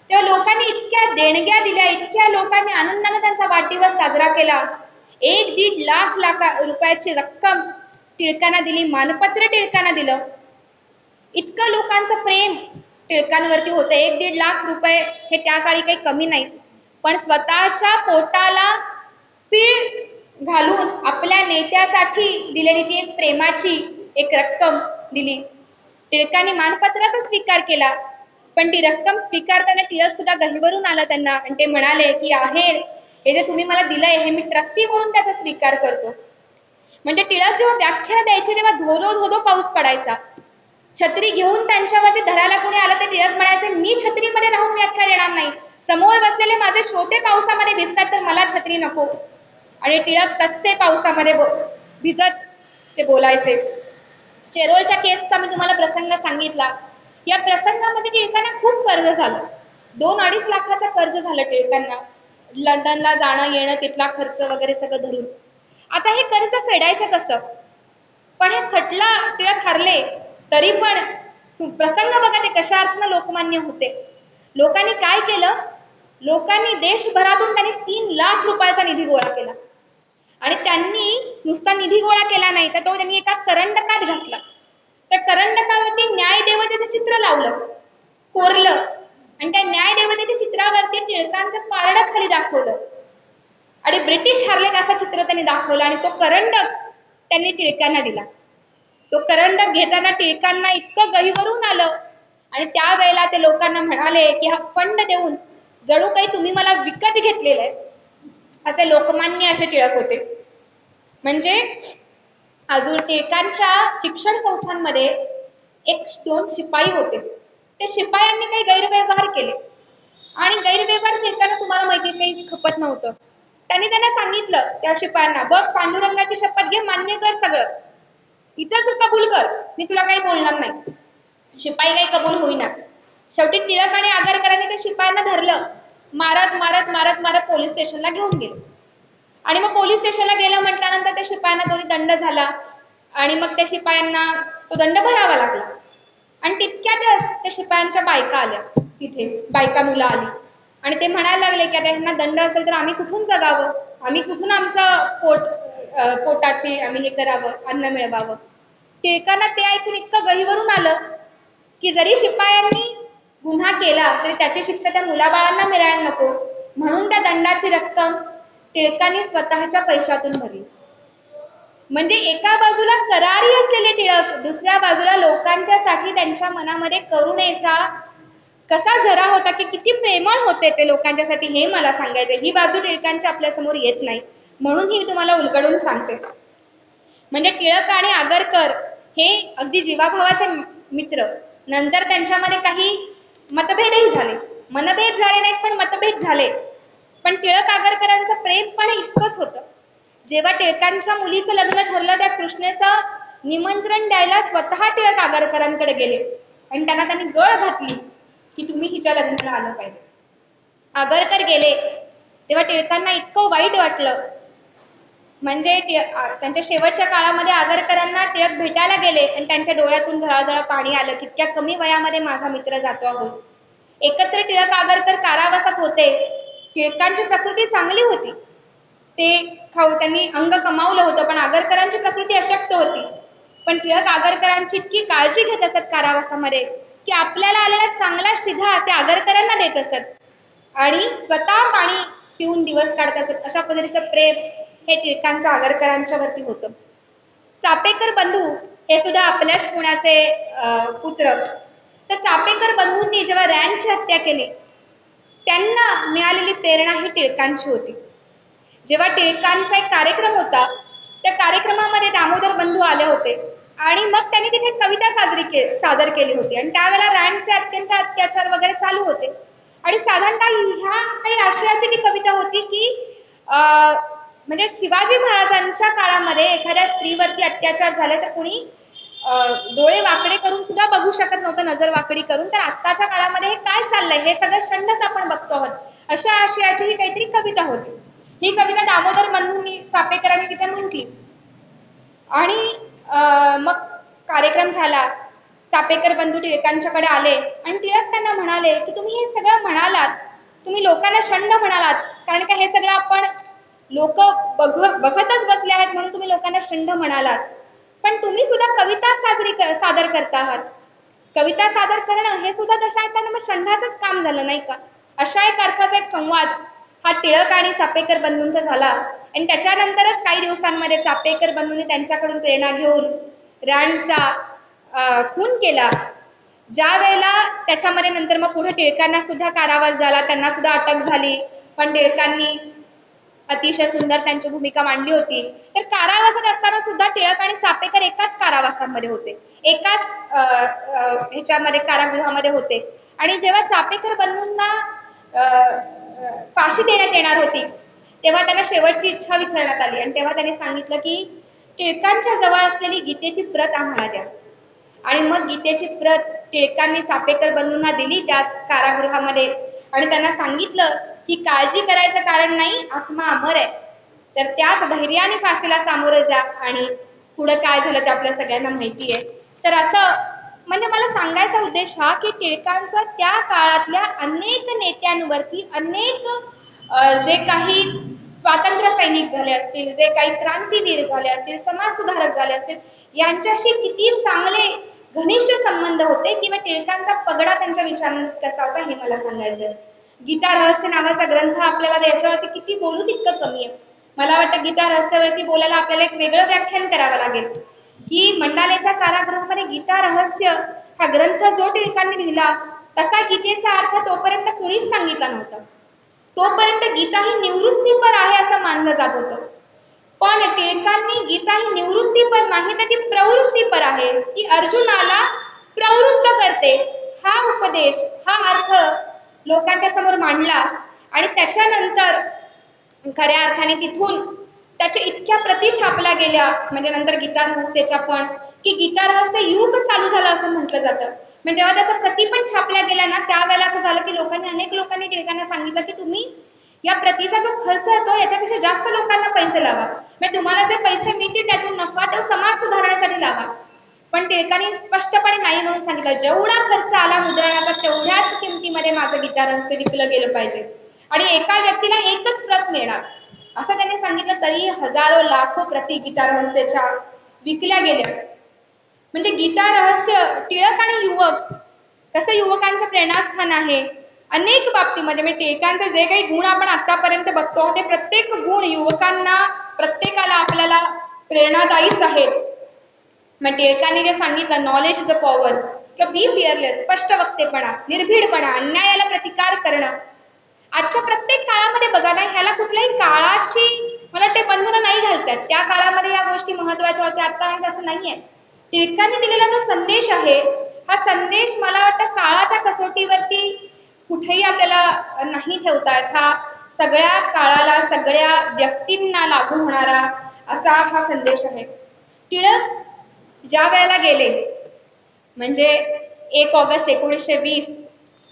तेव्हा लोकांनी इतक्या देणग्या दिल्या, इतक्या लोकांनी आनंदाने त्यांचा वाढदिवस साजरा केला. 1-1.5 लाख रुपयाची रक्कम टिळकांना दिली, मानपत्र टिळकांना दिलं. इतकं लोकांचं प्रेम टिळकांवरती होतं. 1-1.5 लाख रुपये हे त्या काळी काही कमी नाही, पण स्वतःच्या पोटाला पीळ घालून आपल्या नेत्यासाठी दिलेली ती एक प्रेमाची एक रक्कम दिली. टिळकांनी मानपत्राचा स्वीकार केला, पण ती रक्कम स्वीकारताना टिळक सुद्धा गहिवरून आला त्यांना, आणि ते म्हणाले की आहेर हे जे तुम्ही मला दिलंय हे मी ट्रस्टी म्हणून त्याचा स्वीकार करतो. म्हणजे टिळक जेव्हा व्याख्यान द्यायचे तेव्हा धोधो धोधो पाऊस पडायचा. छत्री घेऊन त्यांच्यावरती धरायला कोणी आलं तर टिळक म्हणायचे, मी छत्रीमध्ये राहून व्याख्यान देणार नाही, समोर बसलेले माझे श्रोते पावसामध्ये भिजतात तर मला छत्री नको. आणि टिळक तसे पावसामध्ये भिजत ते बोलायचे. चेरोलच्या केसचा मी तुम्हाला प्रसंग सांगितला. या प्रसंगामध्ये टिळकांना खूप कर्ज झालं. 2-2.5 लाखाचं कर्ज झालं टिळकांना, लंडनला जाणं येणं, तिथला खर्च वगैरे सगळं धरून. आता हे कर्ज फेडायचं कसं? पण हे खटला टिळक हरले, तरी पण प्रसंग बघा ते कशा अर्थानं लोकमान्य होते. लोकांनी काय केलं, लोकांनी देशभरातून त्यांनी 3 लाख रुपयाचा निधी गोळा केला. आणि त्यांनी नुसता निधी गोळा केला नाही, तर तो त्यांनी एका करंडकात घातला. त्या करंडकावरती न्यायदेवतेचं चित्र लावलं, कोरलं, आणि त्या न्यायदेवतेच्या चित्रावरती टिळकांचं पारडं खाली दाखवलं आणि ब्रिटिश हारलेत असं चित्र त्यांनी दाखवलं. आणि तो करंडक त्यांनी टिळकांना दिला. तो करंडक घेताना टिळकांना इतकं गहिवरून आलं, आणि त्यावेळेला ते लोकांना म्हणाले की हा फंड देऊन जणू काही तुम्ही मला विकत घेतलेलं आहे, असे लोकमान्य असे टिळक होते. म्हणजे अजून टिळकांच्या शिक्षण संस्थांमध्ये 1-2 शिपाई होते. ते शिपायांनी काही गैरव्यवहार केले, आणि गैरव्यवहार टिळकांना तुम्हाला माहिती काही खपत नव्हतं. त्यांनी त्यांना सांगितलं त्या शिपायांना, बघ पांडुरंगाची शपथ घे, मान्य कर सगळं, इथंच कबूल कर, मी तुला काही बोलणार नाही. शिपाई काही कबूल होईना. शेवटी टिळक आणि आगरकरांनी त्या शिपायांना धरलं, मारत मारत मारत मारत पोलीस स्टेशनला घेऊन गेले. आणि मग पोलीस स्टेशनला गेलं म्हटल्यानंतर त्या शिपायांना दोन्ही दंड झाला, आणि मग त्या शिपायांना तो दंड भरावा लागला. आणि तितक्यातच त्या शिपायांच्या बायका आल्या, तिथे बायका मुलं आली, आणि ते म्हणायला लागले की आता ह्यांना दंड असेल तर आम्ही कुठून जगावं, आम्ही कुठून आमचं पोटाची आम्ही हे करावं, अन्न मिळवावं. टिळकांना ते ऐकून इतकं गहिवरून आलं की जरी शिपायांनी गुन्हा केला तरी त्याची शिक्षा त्या मुलाबाळांना मिळायला नको, म्हणून त्या दंडाची रक्कम टिळकांनी स्वतःच्या पैशातून भरली. म्हणजे एका बाजूला करारी असलेले टिळक, दुसऱ्या बाजूला लोकांच्यासाठी त्यांच्या मनामध्ये करुणेचा कसा झरा होता, की किती प्रेमळ होते ते लोकांच्यासाठी, हे मला सांगायचे. ही बाजू टिळकांच्या आपल्या समोर येत नाही, म्हणून ही मला उलगडून सांगते. म्हणजे टिळक आणि आगरकर हे अगदी जीवाभावाचे मित्र. नंतर त्यांच्यामध्ये काही मतभेदही झाले, मनभेद झाले नाहीत पण मतभेद झाले. पण टिळक आगरकरांचं प्रेम पण इतकंच होतं. जेव्हा टिळकांच्या मुलीचं लग्न ठरलं, त्या कृष्णेचं निमंत्रण द्यायला स्वतः टिळक आगरकरांकडे गेले, आणि त्यांनी गळ घातली की तुम्ही हिच्या लग्नाला आलं पाहिजे. आगरकर गेले तेव्हा टिळकांना इतकं वाईट वाटलं. म्हणजे त्यांच्या शेवटच्या काळामध्ये आगरकरांना टिळक भेटायला गेले, आणि त्यांच्या डोळ्यातून झळाझळा पाणी आलं की इतक्या कमी वयामध्ये माझा मित्र जातो आहोत. एकत्र टिळक आगरकर कारावासात होते. टिळकांची प्रकृती चांगली होती, ते त्यांनी अंग कमावलं होतं, पण आगरकरांची प्रकृती अशक्त होती. पण टिळक आगरकरांची इतकी काळजी घेत असत कारावासामध्ये की आपल्याला आलेला चांगला शिधा ते आगरकरांना देत असत, आणि स्वतः पाणी पिऊन दिवस काढत असत. अशा पद्धतीचं प्रेम हे टिळकांचं आगरकरांच्या वरती होतं. चापेकर बंधू हे सुद्धा आपल्याच पुण्याचे पुत्र. तर चापेकर बंधूंनी जेव्हा रँडची हत्या केली, त्यांना मिळालेली प्रेरणा ही टिळकांची होती. जेव्हा टिळकांचा एक कार्यक्रम होता, त्या कार्यक्रमामध्ये दामोदर बंधू आले होते आणि मग त्यांनी तिथे कविता सादर केली होती आणि त्यावेळेला रँडचे अत्यंत अत्याचार वगैरे चालू होते आणि साधारणतः ह्या काही आशयाची ती कविता होती की म्हणजे शिवाजी महाराजांच्या काळामध्ये एखाद्या स्त्रीवरती अत्याचार झाले तर कोणी डोळे वाकडे करून सुद्धा बघू शकत नव्हतं, नजर वाकडी करून. तर आत्ताच्या काळामध्ये हे काय चाललंय, हे सगळं षंडच आपण बघतो आहोत, अशा आशयाची ही काहीतरी कविता होती. ही कविता दामोदर बंधूंनी चापेकरांनी तिथे म्हटली आणि मग कार्यक्रम झाला. चापेकर बंधू टिळकांच्याकडे आले आणि टिळक त्यांना म्हणाले की तुम्ही हे सगळं म्हणालात, तुम्ही लोकांना षंड म्हणालात, कारण का हे सगळं आपण लोक बघतच बसले आहेत म्हणून तुम्ही लोकांना षंड म्हणालात, पण तुम्ही सुद्धा कविता सादर करता आहात. कविता सादर करणं हे सुद्धा तशा अर्थानं मग षंडाचंच काम झालं नाही का. अशा एक अर्थाचा एक संवाद हा टिळक आणि चापेकर बंधूंचा झाला आणि त्याच्यानंतरच काही दिवसांमध्ये चापेकर बंधूंनी त्यांच्याकडून प्रेरणा घेऊन रँडचा खून केला. ज्या वेळेला त्याच्यामध्ये नंतर मग पुढे टिळकांना सुद्धा कारावास झाला, त्यांना सुद्धा अटक झाली, पण टिळकांनी अतिशय सुंदर त्यांची भूमिका मांडली होती. तर कारावासात असताना सुद्धा टिळक आणि चापेकर एकाच कारावासामध्ये होते, एकाच ह्याच्यामध्ये कारागृहामध्ये होते. आणि जेव्हा चापेकर बंधूंना फाशी देण्यात येणार होती तेव्हा त्यांना शेवटची इच्छा विचारण्यात आली आणि तेव्हा त्यांनी सांगितलं की टिळकांच्या जवळ असलेली गीतेची प्रत आम्हाला द्या. आणि मग गीतेची प्रत टिळकांनी चापेकर बंधूंना दिली त्याच कारागृहामध्ये आणि त्यांना सांगितलं की काळजी करायचं कारण नाही, आत्मा अमर आहे, तर त्याच धैर्याने फाशीला सामोरं जा. आणि पुढं काय झालं ते आपल्या सगळ्यांना माहिती आहे. तर असं म्हणजे मला सांगायचा उद्देश हा की टिळकांचा त्या काळातल्या अनेक नेत्यांवरती, अनेक जे काही स्वातंत्र्य सैनिक झाले असतील, जे काही क्रांतीवीर झाले असतील, समाज सुधारक झाले असतील, यांच्याशी किती चांगले घनिष्ठ संबंध होते किंवा टिळकांचा पगडा त्यांच्या विचारांत कसा होता हे मला सांगायचं. गीता रहस्य नावाचा ग्रंथ आपल्याला याच्यावरती किती बोलू तितकं कमी आहे. मला वाटतं गीता रहस्यावरती बोलायला आपल्याला एक वेगळं व्याख्यान करावं लागेल की मंडालेच्या कारागृहामध्ये गीता रहस्य हा ग्रंथ जो टिळकांनी लिहिला तसा गीतेचा अर्थ तोपर्यंत कुणीच सांगितला नव्हता. तोपर्यंत गीता ही निवृत्तीपर आहे असं मानलं जात होतं, पण टिळकांनी गीता ही निवृत्तीपर नाही तर ती प्रवृत्तीपर आहे, ती अर्जुनाला प्रवृत्त करते. हा उपदेश, हा अर्थ लोकांच्या समोर मांडला आणि त्याच्यानंतर खऱ्या अर्थाने तिथून त्याच्या इतक्या प्रती छापल्या गेल्या, म्हणजे नंतर गीता रहस्याच्या पण, की गीता रहस्य युग चालू झालं असं म्हटलं जातं. म्हणजे जेव्हा त्याच्या प्रती पण छापल्या गेल्या ना त्यावेळेला असं झालं की अनेक लोकांनी टिळकांना सांगितलं की तुम्ही या प्रतीचा जो खर्च येतो याच्यापेक्षा जास्त लोकांना पैसे लावा, म्हणजे तुम्हाला जे पैसे मिळतील त्यातून नफा तो समाज सुधारण्यासाठी लावा. पण टिळकांनी स्पष्टपणे नाही म्हणून सांगितलं, जेवढा खर्च आला मुद्रणाचा तेवढ्याच किमतीमध्ये माझं गीता रहस्य विकलं गेलं पाहिजे आणि एका व्यक्तीला एकच प्रत मिळणार असं त्यांनी सांगितलं. तरी हजारो लाखो प्रती गीता रहस्याच्या विकल्या गेल्या. म्हणजे गीता रहस्य टिळक आणि युवक कसं युवकांचं प्रेरणास्थान आहे अनेक बाबतीमध्ये. म्हणजे टिळकांचे जे काही गुण आपण आतापर्यंत बघतो ते प्रत्येक गुण युवकांना, प्रत्येकाला आपल्याला प्रेरणादायीच आहे. मग टिळकांनी जे सांगितलं नॉलेज इज अ पॉवर, किंवा बी फिअरलेस, स्पष्ट वक्तेपणा, निर्भीडपणा, अन्यायाला प्रतिकार करणं. आजच्या प्रत्येक काळामध्ये बघा ना, ह्याला कुठल्याही काळाची मला वाटते बंधनं नाही घालतात. त्या काळामध्ये या गोष्टी महत्वाच्या होत्या, आता तसं नाहीये. टिळकांनी दिलेला जो संदेश आहे हा संदेश मला वाटतं काळाच्या कसोटीवरती कुठेही आपल्याला नाही ठेवता येत. हा सगळ्या काळाला, सगळ्या व्यक्तींना लागू होणारा असा हा संदेश आहे. टिळक ज्या वेळेला गेले म्हणजे 1 ऑगस्ट 1920,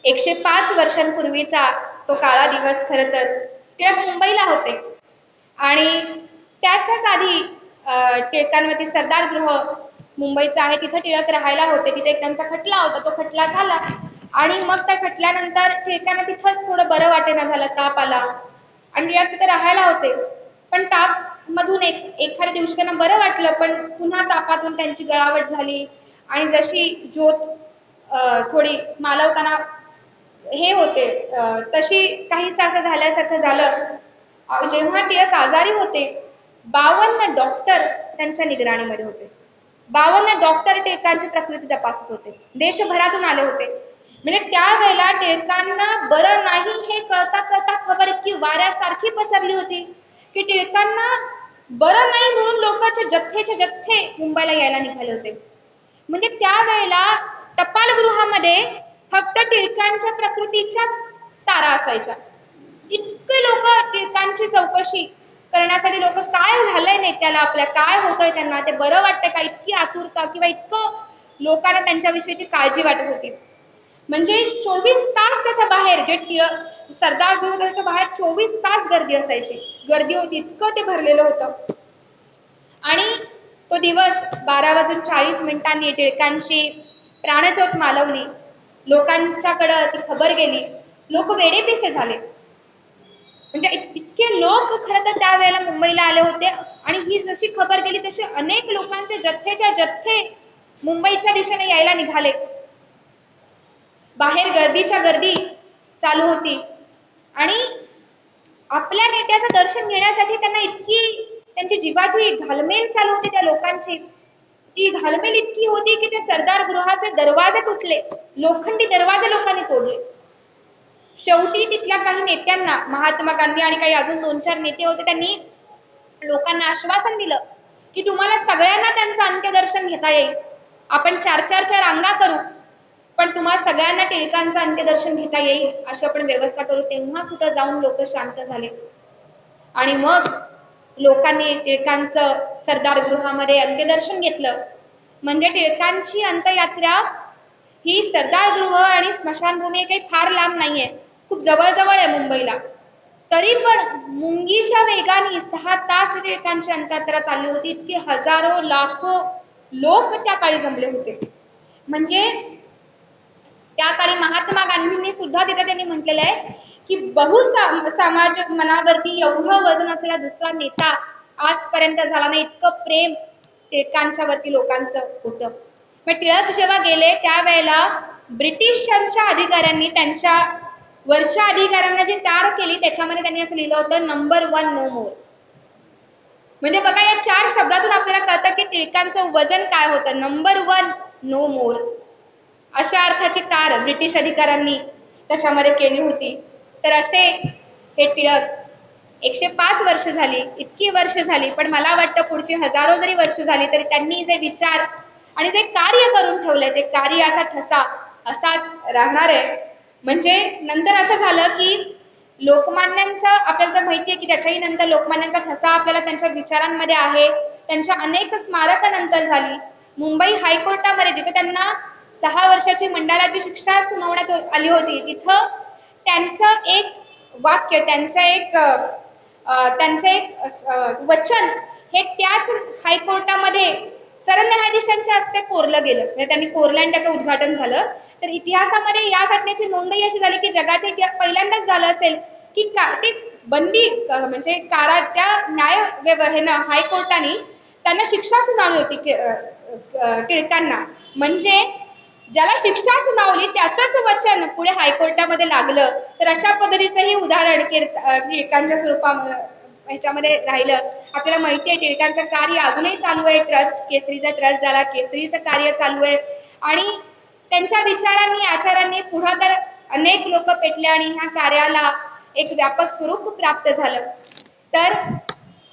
105 वर्षांपूर्वीचा तो काळा दिवस. खरं तर टिळक मुंबईला होते आणि त्याच्याच आधी टिळकांवरती सरदार गृह मुंबईचं आहे, तिथं टिळक राहायला होते. तिथे एक त्यांचा खटला होता, तो खटला झाला आणि मग त्या खटल्यानंतर टिळकांना तिथंच थोडं बरं वाटेना झालं, ताप आला आणि टिळक तिथे राहायला होते. पण ताप मधून एखाद्या दिवशी त्यांना बरं वाटलं, पण पुन्हा तापातून त्यांची गळावट झाली आणि जशी ज्योत थोडी मालवताना हे होते तशी काहीसं असं झाल्यासारखं झालं. जेव्हा टिळक आजारी होते 52 डॉक्टर त्यांच्या निगराणीमध्ये होते. 52 डॉक्टर टिळकांची प्रकृती तपासत होते, देशभरातून आले होते. म्हणजे त्यावेळेला टिळकांना बरं नाही हे कळता कळता खबर इतकी वाऱ्यासारखी पसरली होती की टिळकांना बरं नाही म्हणून लोकांचे जथ्थेचे जथ्थे मुंबईला यायला निघाले होते. म्हणजे त्यावेळेला टपालगृहामध्ये फक्त टिळकांच्या प्रकृतीच्याच तारा असायच्या. इतके लोक टिळकांची चौकशी करण्यासाठी, लोक काय झालंय नेत्याला आपल्या, काय होतंय त्यांना, ते बरं वाटतंय का, इतकी आतुरता किंवा इतकं लोकांना त्यांच्याविषयीची काळजी वाटत होती. म्हणजे 24 तास त्याच्या बाहेर सरदार गृहाच्या बाहेर 24 तास गर्दी असायची, गर्दी होती, इतकं ते भरलेलं होतं. आणि तो दिवस 12:40 टिळकांची प्राणज्योत मालवली, लोकांच्याकडे ती खबर गेली, लोक वेडेपिसे झाले. म्हणजे इतके लोक खरं तर त्यावेळेला मुंबईला आले होते आणि ही जशी खबर गेली तशी अनेक लोकांचे जथ्थेच्या जथ्थे मुंबईच्या दिशेने यायला निघाले. बाहेर गर्दीच्या गर्दी चालू होती आणि आपल्या नेत्याचं दर्शन घेण्यासाठी त्यांना इतकी त्यांची जीवाची घालमेल चालू होती. त्या लोकांची ती घालमेल इतकी होती की ते सरदार गृहाचे दरवाजे तुटले, लोखंडी दरवाजे लोकांनी तोडले. शेवटी तिथल्या काही नेत्यांना, महात्मा गांधी आणि काही अजून 2-4 नेते होते, त्यांनी लोकांना आश्वासन दिलं की तुम्हाला सगळ्यांना त्यांचं अंत्यदर्शन घेता येईल, आपण 4-4च्या रांगा करू, पण तुम्हाला सगळ्यांना टिळकांचं अंत्यदर्शन घेता येईल अशी आपण व्यवस्था करू. तेव्हा कुठं जाऊन लोक शांत झाले आणि मग लोकांनी टिळकांचं सरदार गृहामध्ये अंत्यदर्शन घेतलं. म्हणजे टिळकांची अंत्ययात्रा ही सरदार गृह आणि स्मशानभूमी काही फार लांब नाहीये, खूप जवळजवळ आहे मुंबईला. तरी पण मुंगीच्या वेगाने 6 तास टिळकांची अंत्ययात्रा चालली होती. इतके हजारो लाखो लोक त्या काळी जमले होते. म्हणजे त्या काळी महात्मा गांधींनी सुद्धा तिथे त्यांनी म्हटलेलं आहे की समाज मनावरती एवढं वजन असलेला दुसरा नेता आजपर्यंत झाला नाही, इतकं प्रेम टिळकांच्या वरती लोकांचं होतं. मग टिळक जेव्हा गेले त्यावेळेला ब्रिटिशांच्या अधिकाऱ्यांनी त्यांच्या वरच्या अधिकाऱ्यांना जी टार केली त्याच्यामध्ये त्यांनी असं लिहिलं होतं, नंबर 1 नो मोर. म्हणजे बघा या 4 शब्दातून आपल्याला कळतं की टिळकांचं वजन काय होतं. नंबर 1 नो मोर अशा अर्थाची टार ब्रिटिश अधिकाऱ्यांनी त्याच्यामध्ये केली होती. तर असे हे टिळक 105 वर्ष झाली, इतकी वर्ष झाली, पण मला वाटतं पुढची हजारो जरी वर्ष झाली तरी त्यांनी जे विचार आणि जे कार्य करून ठेवलंय ते कार्याचा ठसा असाच राहणार आहे. म्हणजे नंतर असं झालं की लोकमान्यांचा आपल्याला तर माहितीये की त्याच्याही नंतर लोकमान्यांचा ठसा आपल्याला त्यांच्या विचारांमध्ये आहे. त्यांच्या अनेक स्मारक नंतर झाली. मुंबई हायकोर्टामध्ये जिथे त्यांना 6 वर्षाची मंडाळाची शिक्षा सुनावण्यात आली होती, तिथं त्यांचं एक वाक्य, त्यांचं एक वचन हे त्याच हायकोर्टामध्ये सरन्यायाधीशांच्या हस्ते कोरलं गेलं. म्हणजे त्यांनी कोरलं आणि त्याचं उद्घाटन झालं. तर इतिहासामध्ये या घटनेची नोंदही अशी झाली की जगाच्या इतिहास पहिल्यांदाच झालं असेल की ते बंदी म्हणजे त्या हायकोर्टाने त्यांना शिक्षा सुनावली होती टिळकांना. म्हणजे ज्याला शिक्षा सुनावली त्याचंच वचन पुढे हायकोर्टामध्ये लागलं. तर अशा पद्धतीचं ही उदाहरण टिळकांच्या स्वरूपामध्ये ह्याच्यामध्ये राहिलं. आपल्याला माहिती आहे टिळकांचं कार्य अजूनही चालू आहे. केसरीचा ट्रस्ट झाला, केसरीचं कार्य चालू आहे आणि त्यांच्या विचारांनी आचारांनी पुढे तर अनेक लोक पेटले आणि ह्या कार्याला एक व्यापक स्वरूप प्राप्त झालं. तर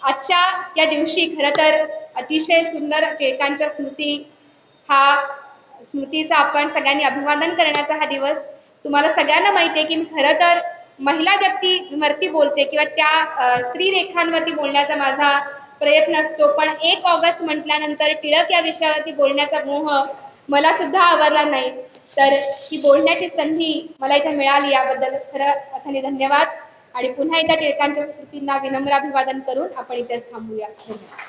आजच्या या दिवशी खरं तर अतिशय सुंदर टिळकांच्या स्मृतीचा आपण सगळ्यांनी अभिवादन करण्याचा हा दिवस. तुम्हाला सगळ्यांना माहिती आहे की मी खरं तर महिला व्यक्तीवरती बोलते किंवा त्या स्त्री रेखांवरती बोलण्याचा माझा प्रयत्न असतो, पण 1 ऑगस्ट म्हटल्यानंतर टिळक या विषयावरती बोलण्याचा मोह मला सुद्धा आवरला नाही. तर ही बोलण्याची संधी मला इथे मिळाली याबद्दल खरं अर्थाने धन्यवाद. आणि पुन्हा एकदा टिळकांच्या स्मृतींना विनम्र अभिवादन करून आपण इथेच थांबूया. धन्यवाद.